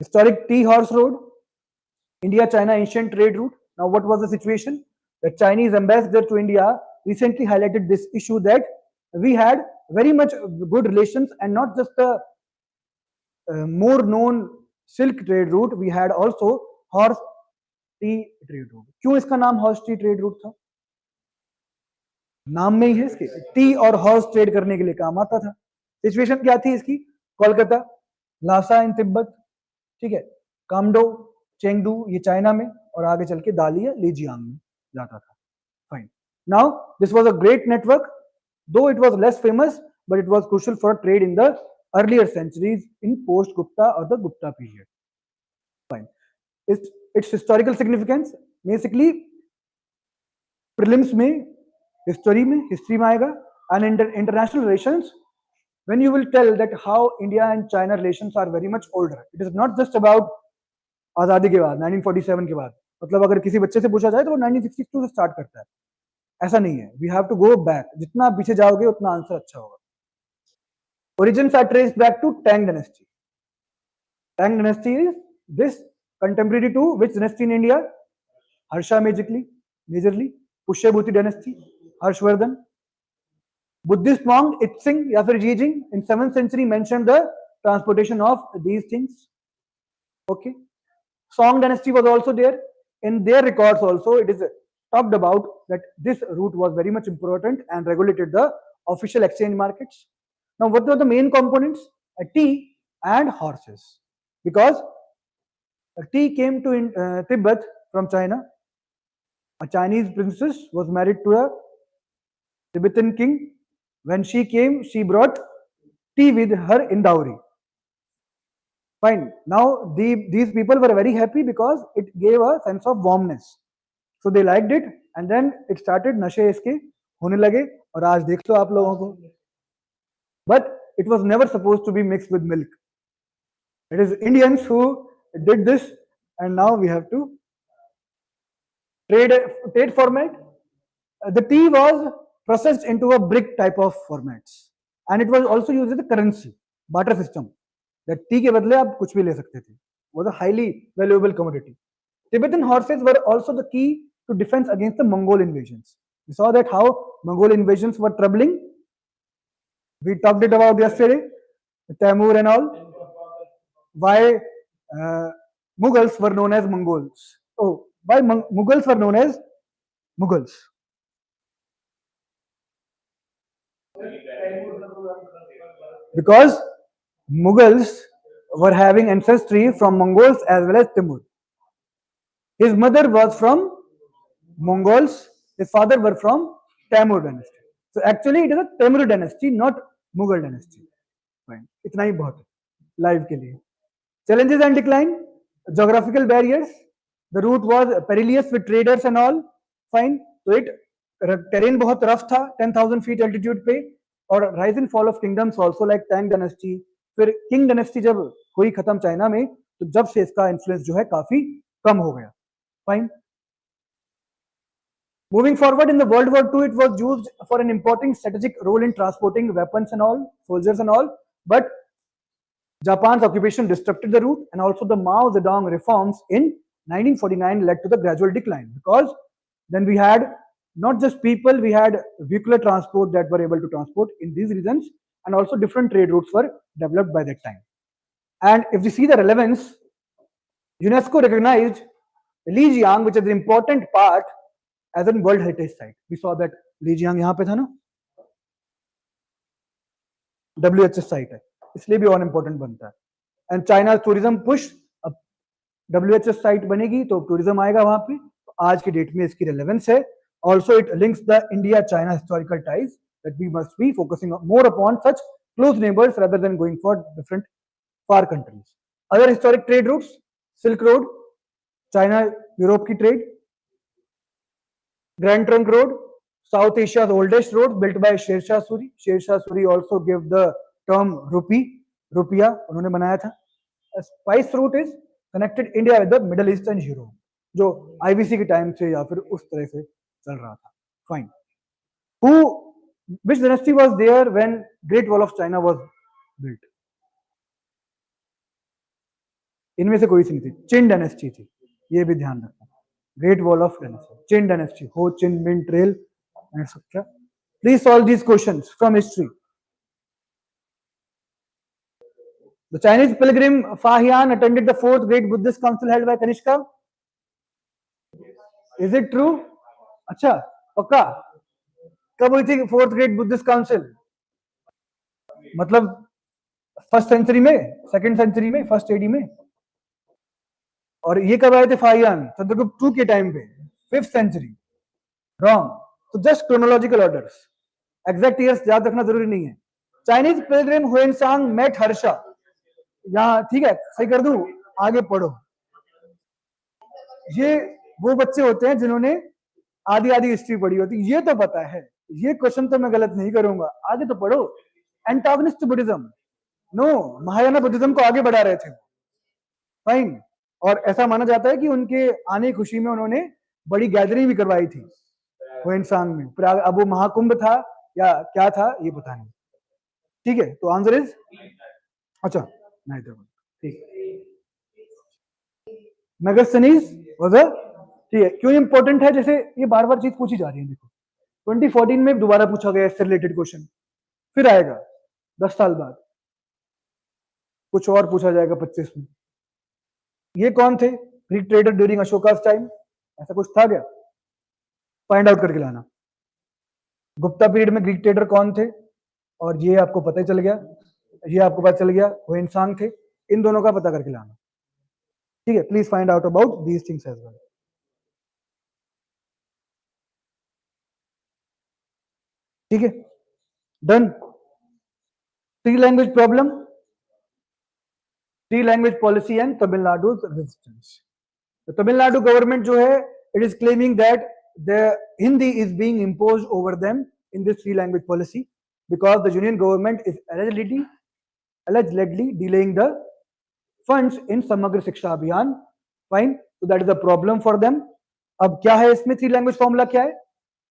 historic tea horse road, India China ancient trade route. Now what was the situation? The Chinese ambassador to India recently highlighted this issue that we had very much good relations, and not just the more known silk trade route, we had also horse T trade route. क्यों इसका नाम horse T trade route था? नाम में ही है इसके, T और horse trade करने के लिए काम आता था। सिचुएशन क्या थी इसकी? कोलकाता, लासा इन तिब्बत, ठीक है, कामडो, चेंगडू ये चाइना में, और आगे चल के दालिया लीजियांग में जाता था। Fine. Now this was a great network, though it was less famous but it was crucial for trade in the earlier centuries in post Gupta or the Gupta period. Fine. Its historical significance basically prelims में history में आएगा, and international relations when you will tell that how India and China relations are very much older. It is not just about आजादी के बाद 1947 के बाद, मतलब अगर किसी बच्चे से पूछा जाए तो वो 1962 से स्टार्ट करता है, ऐसा नहीं है। We have to go back, जितना पीछे जाओगे उतना आंसर अच्छा होगा। Origins are traced back to Tang dynasty. Tang dynasty is this contemporary to which dynasty in India? Harsha majorly, Pushyabhuti dynasty, Harshvardhan. Buddhist monk Itsing या फिर Jijing in 7th century mentioned the transportation of these things. Okay. Song dynasty was also there. In their records also it is talked about that this route was very much important and regulated the official exchange markets. Now what were the main components? Tea and horses, because tea came to Tibet from China. A Chinese princess was married to a Tibetan king. When she came, she brought tea with her in dowry. Fine. Now these people were very happy because it gave a sense of warmness. So they liked it, and then it started नशे इसके होने लगे, और आज देख लो आप लोगों को. But it was never supposed to be mixed with milk. It is Indians who did this, and now we have to trade format. The tea was processed into a brick type of formats, and it was also used as a currency, barter system. That tea के बदले आप कुछ भी ले सकते थे. Was a highly valuable commodity. Tibetan horses were also the key to defense against the Mongol invasions. We saw that how Mongol invasions were troubling. We talked it about yesterday, Tamur and all. Why Mughals were known as Mongols? Oh, why Mughals were known as Mughals? Because Mughals were having ancestry from Mongols as well as Timur. His mother was from Mongols, his father were from Tamur dynasty. So actually it is a Tamur dynasty, not Mughal dynasty. Fine. इतना ही बहुत है live के लिए. Challenges and decline, geographical barriers. The route was perilous with traders and all. Fine. So it terrain बहुत rough था, 10,000 feet altitude पे, और rise and fall of kingdoms also like Tang dynasty. फिर Qing dynasty जब हुई खत्म China में, तो जब से इसका influence जो है काफी कम हो गया. Fine. Moving forward, in the World War II, it was used for an important strategic role in transporting weapons and all, soldiers and all. But Japan's occupation disrupted the route, and also the Mao Zedong reforms in 1949 led to the gradual decline, because then we had not just people, we had vehicular transport that were able to transport in these regions, and also different trade routes were developed by that time. And if we see the relevance, UNESCO recognized Lijiang, which is an important part, as a World Heritage Site. We saw that Lijiang यहाँ पे था ना, WHS site है, इसलिए भी और important बनता है. And China's tourism push, अब WHS site बनेगी तो tourism आएगा वहाँ पे, तो आज की डेट में इसकी relevance है. Also it links the India-China historical ties that we must be focusing more upon such close neighbors rather than going for different far countries. Other historic trade routes, Silk Road, China Europe की trade, Grand Trunk Road, South Asia's oldest road built by Sher Shah Suri. Sher Shah Suri also gave the term rupee, rupiya उन्होंने बनाया था. A spice route is connected India with the Middle East and Europe, जो IBC के time से या फिर उस तरह से चल रहा था. Fine. Which dynasty was there when Great Wall of China was built? इनमें से कोई सी नहीं थी. Qin dynasty थी. ये भी ध्यान रखना. Great Wall of China, Qin dynasty, Ho Chi Minh Trail, etc. Please solve these questions from history. The Chinese pilgrim Fa Hian attended the fourth great Buddhist council held by Kanishka. Is it true? अच्छा पक्का? कब हुई थी fourth great Buddhist council? मतलब first century में, second century में, first AD में? और ये कब आए थे फाहियान? चंद्रगुप्त टू के टाइम पे, फिफ्थ सेंचुरी। रॉन्ग। तो just chronological orders, exact years याद रखना जरूरी नहीं है। Chinese pilgrim Hiuen Tsang met Harsha, यहाँ ठीक है सही कर दूं, आगे पढ़ो। ये वो बच्चे होते हैं जिन्होंने आधी आधी हिस्ट्री पढ़ी होती, ये तो पता है, ये क्वेश्चन तो मैं गलत नहीं करूंगा, आगे तो पढ़ो। Antagonist Buddhism, no, Mahayana Buddhism को आगे बढ़ा रहे थे, फाइन। और ऐसा माना जाता है कि उनके आने की खुशी में उन्होंने बड़ी गैदरिंग भी करवाई थी हुएनसांग में। अब वो महाकुंभ था या क्या था ये पता नहीं, ठीक है। तो आंसर इज, अच्छा नहीं तो ठीक, मेगास्थनीज वाज अ, ठीक है। क्यों इंपॉर्टेंट है? जैसे ये बार बार चीज पूछी जा रही है, देखो 2014 में दोबारा पूछा गया इससे रिलेटेड क्वेश्चन, फिर आएगा 10 साल बाद कुछ और पूछा जाएगा 25 में। ये कौन थे? ग्रीक ट्रेडर ड्यूरिंग अशोका's टाइम, ऐसा कुछ था क्या? फाइंड आउट करके लाना। गुप्ता पीरियड में ग्रीक ट्रेडर कौन थे? और ये आपको पता ही चल गया, ये आपको पता चल गया हुएनसांग थे। इन दोनों का पता करके लाना, ठीक है। Please find out about these things as well, ठीक है। Done. Three language problem, three language policy and Tamil Nadu resistance. तो तमिलनाडु गवर्नमेंट जो है, it is claiming that the Hindi is being imposed over them in this three language policy because the union government is allegedly delaying the funds in Samagra Shiksha Abhiyan. Fine, so that is a problem for them. अब क्या है इसमें three language formula क्या है?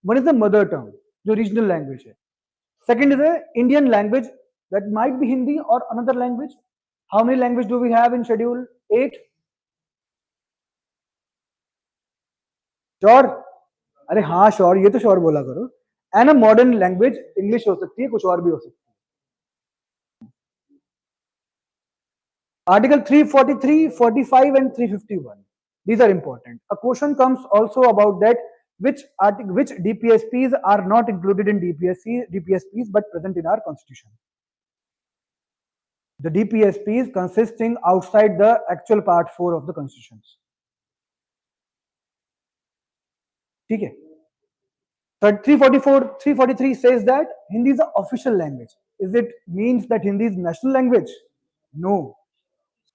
One is the mother tongue जो regional language है, second is Indian language that might be Hindi और another language. How many language do we have in schedule 8? Sure? अरे हाँ श्योर, ये तो श्योर बोला करो। And a modern language English हो सकती है, कुछ और भी हो सकती है। Article 343, 45 and 351. These are important. A question comes also about that which DPSPs are not included in DPSPs but present in our constitution. The DPSPs consisting outside the actual part 4 of the constitution. ठीक है। 344, 343 says that Hindi is the official language. Is it means that Hindi is national language? No.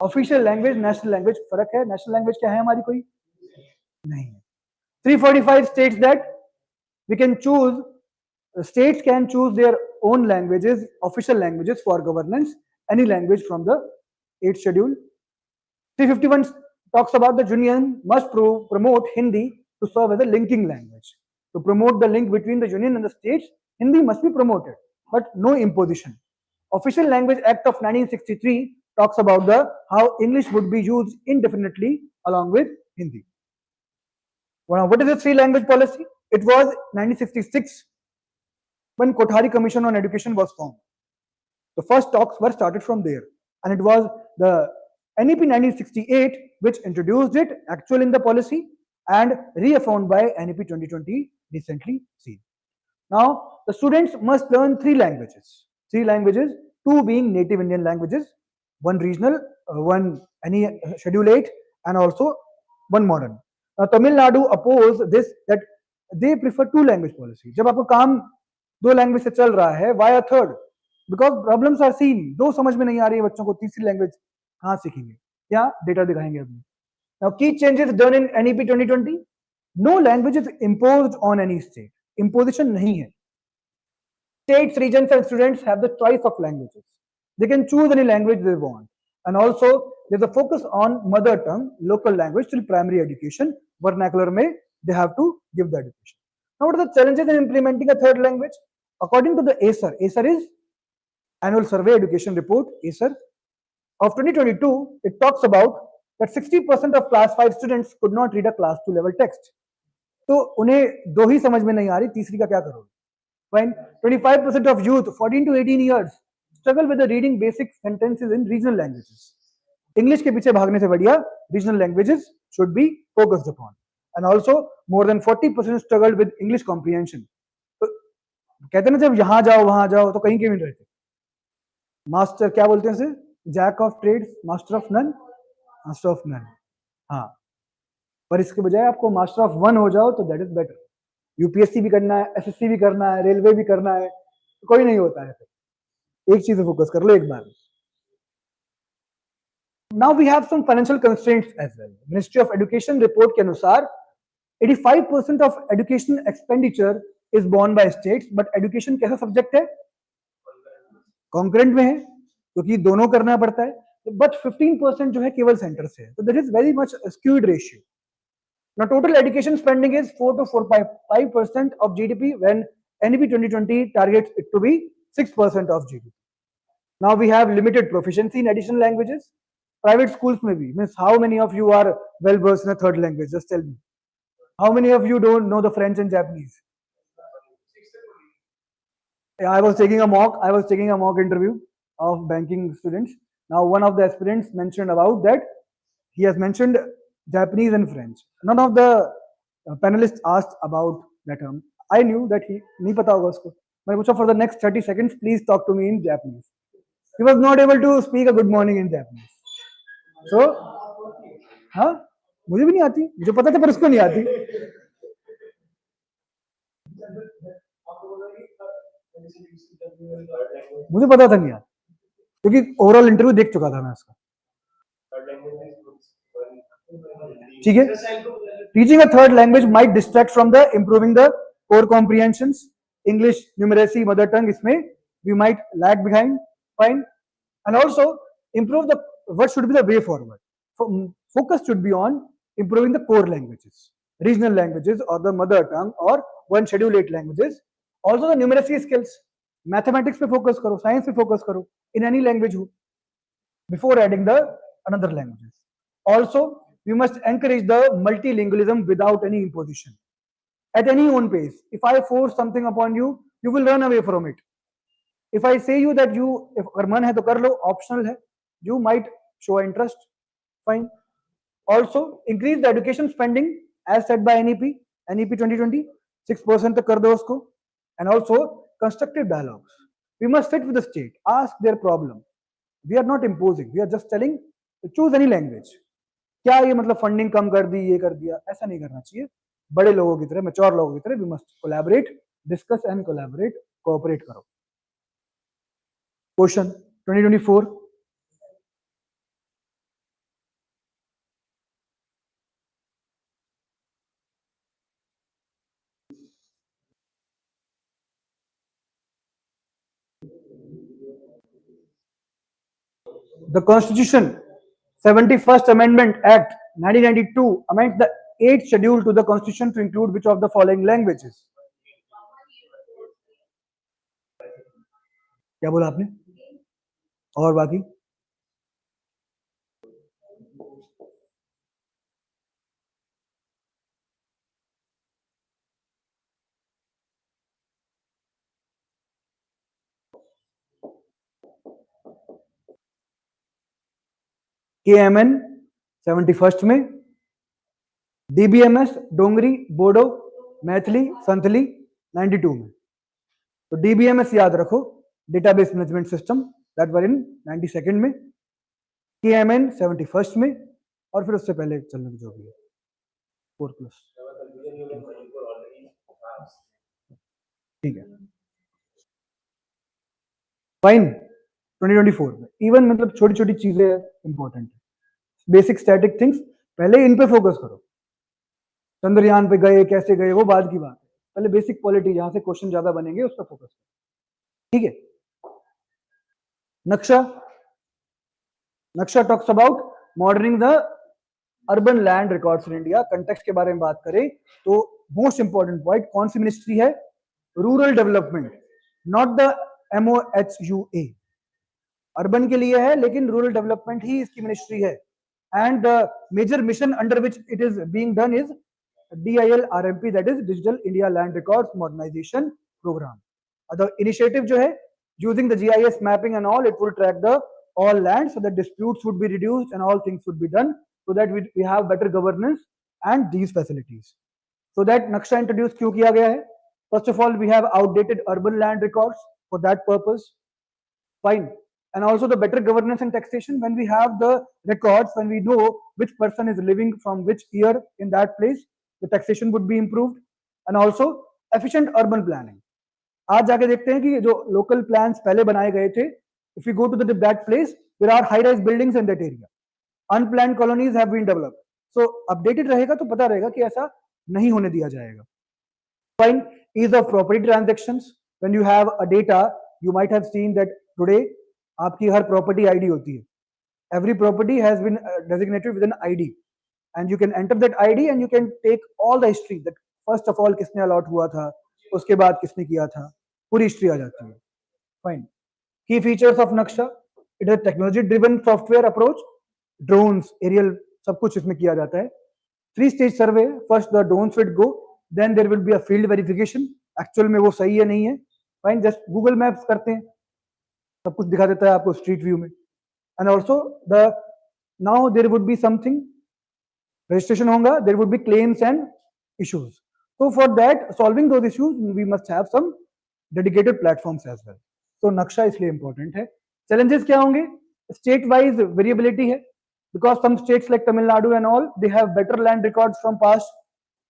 Official language, national language फर्क है। National language क्या है हमारी? कोई नहीं है। 345 states that we can choose, states can choose their own languages, official languages for governance, any language from the 8th schedule. 351 talks about the union must promote Hindi to serve as a linking language. To promote the link between the union and the states, Hindi must be promoted, but no imposition. Official Language Act of 1963 talks about the how English would be used indefinitely along with Hindi. Well, what is the three language policy? It was 1966 when Kothari Commission on Education was formed. The first talks were started from there, and it was the NEP 1968 which introduced it actual in the policy and reaffirmed by NEP 2020 recently seen. Now the students must learn three languages, two being native Indian languages, one regional, one any schedule 8, and also one modern. Now Tamil Nadu oppose this, that they prefer two language policy. जब आपको काम दो language से चल रहा है, why a third? Because problems are seen. दो समझ में नहीं आ रही है बच्चों को, तीसरी लैंग्वेज कहाँ सीखेंगे? क्या डेटा दिखाएंगे अभी। Now key changes done in NEP 2020. No language is imposed on any state. Imposition नहीं है. States, regions and students have the choice of languages. They can choose any language they want. And also there's a focus on mother tongue, local language till primary education. Vernacular में they have to give the education. Now what are the challenges in implementing a third language? According to the ASER is Annual Survey Education Report, ASER of 2022, it talks about that 60% of class 5 students could not read a class 2 level text. तो उन्हें दो ही समझ में नहीं आ रही, तीसरी का क्या करोगे? Fine. 25% of youth 14 to 18 years struggle with the reading basic sentences in regional languages. English के पीछे भागने से बढ़िया regional languages should be focused upon. and also more than 40% struggled with English comprehension. तो कहते हैं ना, जब यहाँ जाओ वहां जाओ तो कहीं के नहीं रहते. मास्टर क्या बोलते हैं इसे? Jack of trades, master of none, master of none. हाँ, पर इसके बजाय आपको मास्टर ऑफ वन हो जाओ तो दैट इज बेटर. यूपीएससी भी करना है, एसएससी भी करना है, रेलवे भी करना है, तो कोई नहीं होता है. एक चीज पे फोकस कर लो एक बार. Now we have some financial constraints as well. Ministry of Education report के अनुसार 85% of education expenditure is borne by states, but education कैसा सब्जेक्ट है? कॉन्करेंट में है, क्योंकि दोनों करना पड़ता है. बट 15% जो है केवल सेंटर से है. तो that is very much skewed ratio. Now total education spending is 4 to 4.5% of GDP when NEP 2020 targets it to be 6% of GDP. Now we have limited proficiency in additional languages. Private schools में भी, means how many of you are well versed in a third language? Just tell me. How many of you don't know the French and Japanese? I was taking a mock interview of banking students. Now one of the aspirants mentioned about that he has mentioned Japanese and French. None of the panelists asked about that term. I knew that he नहीं पता होगा उसको. मैंने पूछा for the next 30 seconds please talk to me in Japanese. He was not able to speak a good morning in Japanese. So हाँ, मुझे भी नहीं आती, मुझे पता था पर उसको नहीं आती. मुझे पता था नहीं यार, क्योंकि ओवरऑल इंटरव्यू देख चुका था मैं उसका. ठीक है. Teaching a third language might distract from the improving the core comprehensions. English, numeracy, mother tongue, इसमें we might lag behind. Fine. And also improve the, what should be the way forward? Focus should be on improving the core languages, regional languages or the mother tongue or one schedule 8 languages. Also the numeracy skills, mathematics पे focus करो, science पे focus करो in any language before adding the another languages. Also we must encourage the multilingualism without any imposition at any own pace. If I force something upon you, you will run away from it. If I say you that you, if अगर मन है तो कर लो, optional है, you might show interest. Fine. Also increase the education spending as set by NEP 2020, 6% तक कर दो उसको. And also constructive dialogues. We must sit with the state, ask their problem. We are not imposing, we are just telling to choose any language. क्या ये मतलब funding कम कर दी, ये कर दिया, ऐसा नहीं करना चाहिए. बड़े लोगों की तरह, मैच्योर लोगों की तरह we must collaborate, discuss and collaborate, cooperate करो. Question 2024. The Constitution 71st Amendment Act 1992 amends the 8th schedule to the Constitution to include which of the following languages? क्या बोला आपने? और बाकी? KMN 71st में, DBMS डोंगरी, बोडो, मैथिली, संथली 92 में. तो DBMS याद रखो, database management system, that were in 92nd में. KMN 71st में, और फिर उससे पहले चलने जो भी है 4+. ठीक है. फाइन. 2024 में इवन मतलब छोटी छोटी चीजें इंपॉर्टेंट है. बेसिक स्टैटिक थिंग्स पहले इन पे फोकस करो. चंद्रयान पे गए, कैसे गए, वो बाद की बात है. पहले बेसिक पॉलिटी, जहां से क्वेश्चन ज्यादा बनेंगे उस पर फोकस करो. ठीक है. नक्शा talks about मॉडर्निंग the urban land records in India. Context के बारे में बात करें तो मोस्ट इंपॉर्टेंट पॉइंट, कौन सी मिनिस्ट्री है? Rural development, not the MOHUA. Urban के लिए है लेकिन रूरल डेवलपमेंट ही इसकी मिनिस्ट्री है. And the major mission under which it is being done is DILRMP, that is digital India land records modernisation programme. The initiative जो है, using the GIS mapping and all, it will track the all land so that disputes would be reduced and all things would be done so that we have better governance and these facilities. So that Naksha introduced क्यों किया गया है? First of all, we have outdated urban land records for that purpose. Fine. And also the better governance and taxation, when we have the records, when we know which person is living from which year in that place, the taxation would be improved. And also efficient urban planning. आज जाके देखते हैं कि जो local plans पहले बनाए गए थे, if we go to that place, there are high-rise buildings in that area. Unplanned colonies have been developed. So updated रहेगा तो पता रहेगा कि ऐसा नहीं होने दिया जाएगा. Fine. Ease of property transactions. When you have a data, you might have seen that today आपकी हर property ID होती है. Every property has been designated with an ID, and you can enter that ID and you can take all the history. That first of all किसने allot हुआ था, उसके बाद किसने किया था, पूरी history आ जाती है. Fine. Key features of Naksha. It is a technology-driven software approach. Drones, aerial, सब कुछ इसमें किया जाता है. 3-stage survey. First the drones will go. Then there will be a field verification. Actual में वो सही है नहीं है. Fine. Just Google Maps करते हैं. सब कुछ दिखा देता है आपको street view में. And also now there would be something. Registration होगा. There would be claims and issues. So for that, solving those issues, we must have some dedicated platforms as well. So Naksha इसलिए important है. Challenges क्या होंगे? State-wise variability है. Because some states like Tamil Nadu and all, they have better land records from past,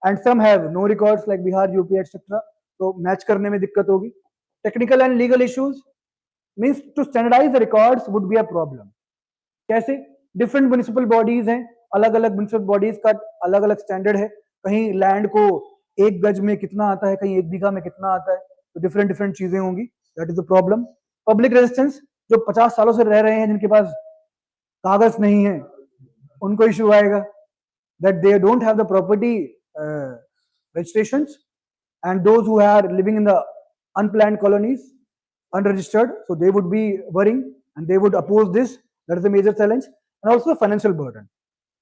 and some have no records like Bihar, UP, etc. So match करने में दिक्कत होगी. Technical and legal issues means to standardize the records would be a problem. कैसे? Different municipal bodies हैं, अलग-अलग municipal bodies का अलग-अलग standard है. कहीं land को 1 गज में कितना आता है, कहीं 1 बीघा में कितना आता है, तो different चीजें होंगी. That is the problem. Public resistance, जो 50 सालों से रह रहे हैं, जिनके पास कागज नहीं है, उनको इशू आएगा. That they don't have the property registrations, and those who are living in the unplanned colonies, unregistered, so they would be worrying and they would oppose this. That is a major challenge. And also the financial burden.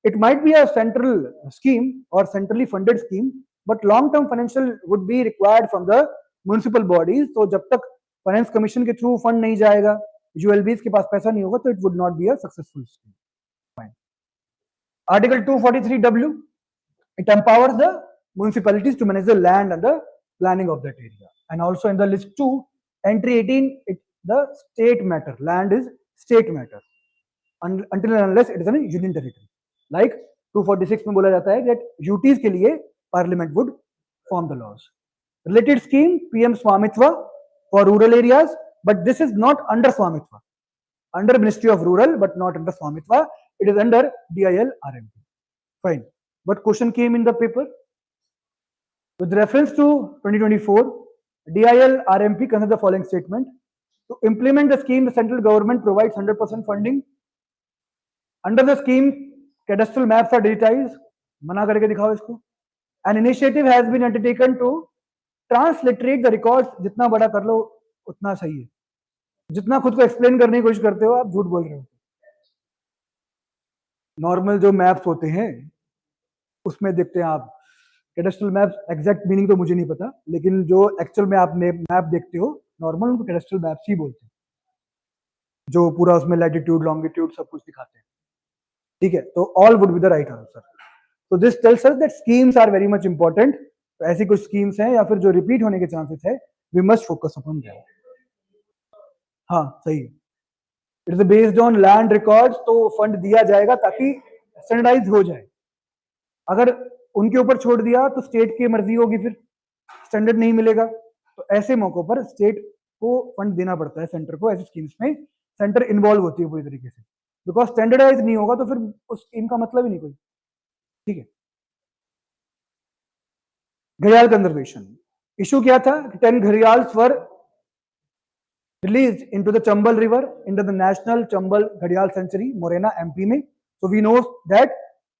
It might be a central scheme or centrally funded scheme, but long-term financial would be required from the municipal bodies. So जब तक finance commission के through fund नहीं जाएगा, ULBs के पास पैसा नहीं होगा, तो it would not be a successful scheme. Fine. Article 243W, it empowers the municipalities to manage the land and the planning of that area. And also in the list 2, entry 18, the state matter. Land is state matter until and unless it is a union territory. Like 246 में बोला जाता है that UTs के लिए Parliament would form the laws. Related scheme, PM Swamitva for rural areas, but this is not under Swamitva. Under Ministry of Rural, but not under Swamitva. It is under DIL RMP. Fine. But question came in the paper. With reference to 2024, DIL RMP considers the following statement. To implement the scheme, the central government provides 100% funding. Under the scheme, cadastral maps are digitized. मना करके दिखाओ इसको. An initiative has been undertaken to transliterate the records. जितना बड़ा कर लो उतना सही है. जितना खुद को एक्सप्लेन करने की कोशिश करते हो आप झूठ बोल रहे हो. नॉर्मल जो मैप्स होते हैं उसमें देखते हैं आप कैडेस्ट्रल मैप्स, एग्जैक्ट मीनिंग तो मुझे नहीं पता, लेकिन जो एक्चुअल में आप मैप देखते हो नॉर्मल उनको कैडेस्ट्रल मैप्स ही बोलते हैं, जो पूरा उसमें लैटिट्यूड लॉन्गिट्यूड सब कुछ दिखाते हैं. ठीक है, तो all would be the right answer. तो this tells us that schemes are very much important. तो ऐसी कुछ स्कीम्स हैं या फिर जो रिपीट होने के चांसेस है, we must focus upon that. हाँ सही है. It is based on land records, तो फंड दिया जाएगा ताकि स्टैंडर्डाइज हो जाए. अगर उनके ऊपर छोड़ दिया तो स्टेट की मर्जी होगी, फिर स्टैंडर्ड नहीं मिलेगा. तो ऐसे मौकों पर स्टेट को फंड देना पड़ता है सेंटर को. ऐसी स्कीम्स में सेंटर इन्वॉल्व होती है पूरी तरीके से, बिकॉज स्टैंडर्डाइज नहीं होगा तो फिर उस स्कीम का मतलब ही नहीं कोई. ठीक है. घड़ियाल कंजर्वेशन इशू क्या था? 10 घड़ियाल्स वर released into the Chambal River into the National Chambal Ghadiyal Sanctuary, Morena, MP में. So we know that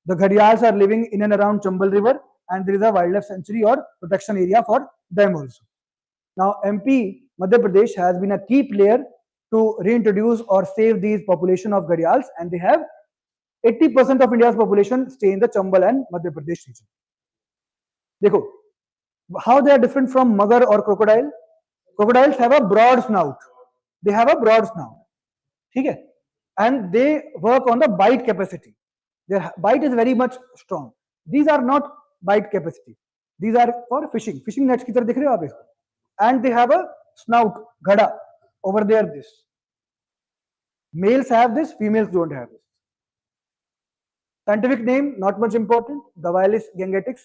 the Ghadiyals are living in and around Chambal River, and there is a wildlife sanctuary or protection area for them also. Now MP Madhya Pradesh has been a key player to reintroduce or save these population of Ghadiyals, and they have 80% of India's population stay in the Chambal and Madhya Pradesh region. देखो how they are different from magar or crocodile. Crocodiles have a broad snout. They have a broad snout. ठीक है, and they work on the bite capacity. Their bite is very much strong. These are not bite capacity. These are for fishing. Fishing nets की तरह दिख रहे हो आप इसको. And they have a snout, घड़ा over there. This males have this, females don't have this. Scientific name not much important. Gavialis gangetic.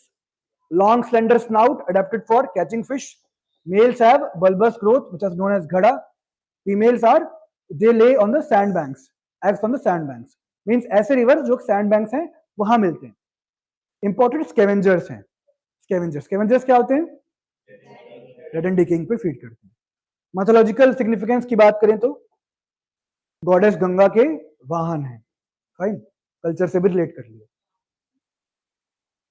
Long slender snout adapted for catching fish. Males have bulbous growth which is known as ghada. Females are they lay on the sandbanks. Eggs on the sandbanks. Means ऐसे river जो sandbanks हैं वहां मिलते हैं. Important scavengers हैं. Scavengers क्या होते हैं? Dead and decaying पे फीड करते हैं. Mythological significance की बात करें तो गॉडेस गंगा के वाहन हैं. फाइन, कल्चर से भी रिलेट कर लिया.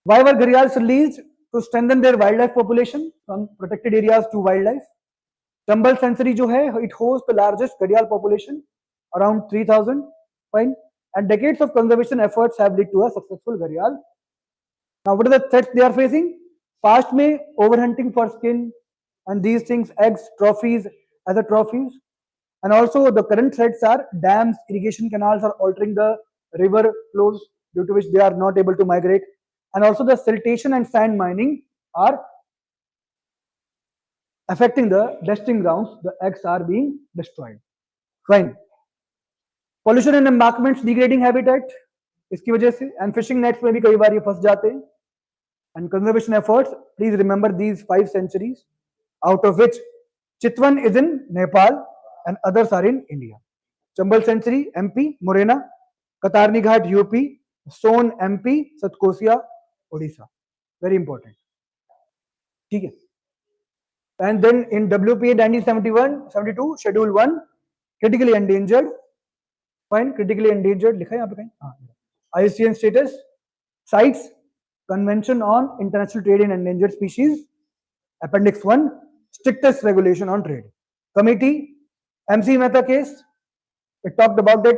Why were gharials released? To strengthen their wildlife population from protected areas to wildlife. Chambal sanctuary जो है, it hosts the largest gharial population, around 3,000. Fine, and decades of conservation efforts have led to a successful gharial. Now, what are the threats they are facing? Past में overhunting for skin and these things, eggs, trophies, other trophies. And also the current threats are dams, irrigation canals are altering the river flows due to which they are not able to migrate. And also the siltation and sand mining are affecting the nesting grounds. The eggs are being destroyed. Fine. Pollution and embankments degrading habitat इसकी वजह से, and fishing nets में भी कई बार ये फंस जाते हैं. And conservation efforts, please remember these 5 centuries, out of which Chitwan is in Nepal and others are in India. Chambal Century, MP, Morena. Katarni Ghat, UP. Son, MP. Satkosia, Odisha. Very important. ठीक है. And then in WPA 1971-72, Schedule 1, critically endangered. Fine, critically endangered लिखा है यहाँ पे कहीं? हाँ. IUCN status, CITES, Convention on International Trade in Endangered Species, Appendix 1, strictest regulation on trade. Committee, MC Mehta case, it talked about that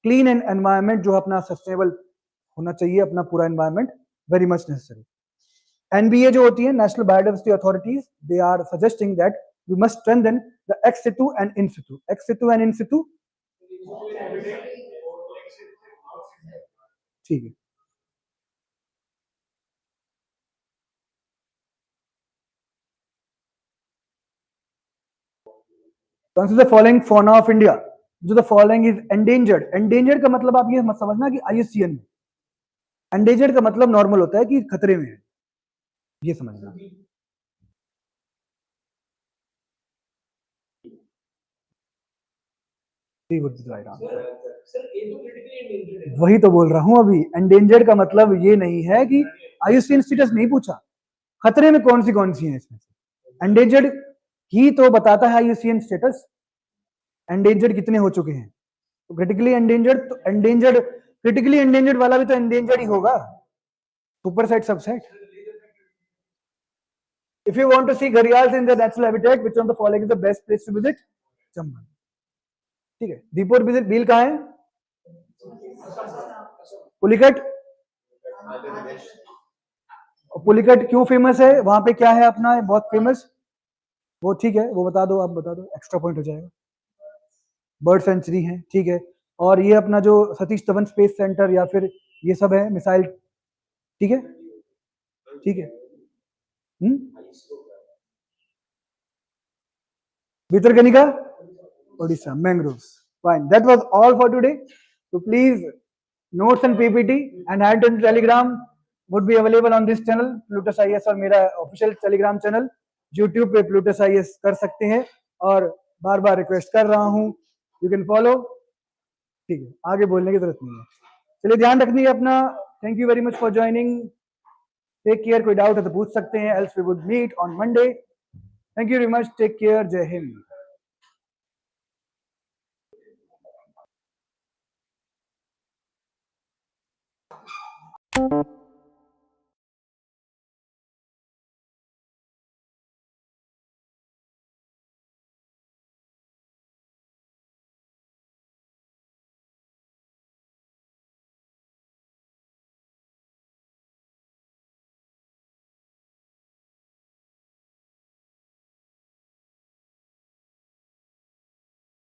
clean and environment जो अपना sustainable होना चाहिए, अपना पूरा environment, very much necessary. NBA जो होती है, National Biodiversity Authorities, they are suggesting that we must strengthen the ex situ and in situ. Ex situ and in situ, ठीक है. Consider the following fauna of India. जो the following is endangered. Endangered का मतलब आप ये मत समझना कि IUCN में. Endangered का मतलब नॉर्मल होता है कि खतरे में है, ये समझना. वही तो बोल रहा हूं अभी. एंडेंजर्ड का मतलब ये नहीं है कि IUCN स्टेटस नहीं पूछा, खतरे में कौन सी है इसमें से. एंडेंजर्ड ही तो बताता है IUCN स्टेटस. एंडेंजर्ड कितने हो चुके हैं, तो क्रिटिकली एंडेंजर्ड, तो एंडेंजर्ड क्रिटिकली एंडेंजर्ड वाला भी तो एंडेंजर्ड ही होगा. Super set subset. If you want to see gharials in their natural habitat, which one of the following is the best place to visit? Chambal. ठीक है. दीपोर बिल कहाँ है? पुलिकट. पुलिकट क्यों फेमस है, वहां पे क्या है अपना बहुत फेमस, वो ठीक है, वो बता दो, आप बता दो, एक्स्ट्रा पॉइंट हो जाएगा. बर्ड सेंचुरी है, ठीक है. और ये अपना जो सतीश धवन स्पेस सेंटर या फिर ये सब है, मिसाइल. ठीक है, ठीक है. Bhitarkanika, Odisha, mangroves. Fine. That was all for today. So please, notes and PPT and handwritten telegram would be available on this channel, Plutus IAS, और मेरा ऑफिशियल टेलीग्राम चैनल YouTube पे Plutus IAS कर सकते हैं, और बार बार रिक्वेस्ट कर रहा हूँ, यू कैन फॉलो. ठीक है, आगे बोलने की जरूरत नहीं है. चलिए, ध्यान रखिए अपना. Thank you very much for joining. Take care. कोई डाउट है तो पूछ सकते हैं, else we would meet on Monday. Thank you very much. Take care. जय हिंद.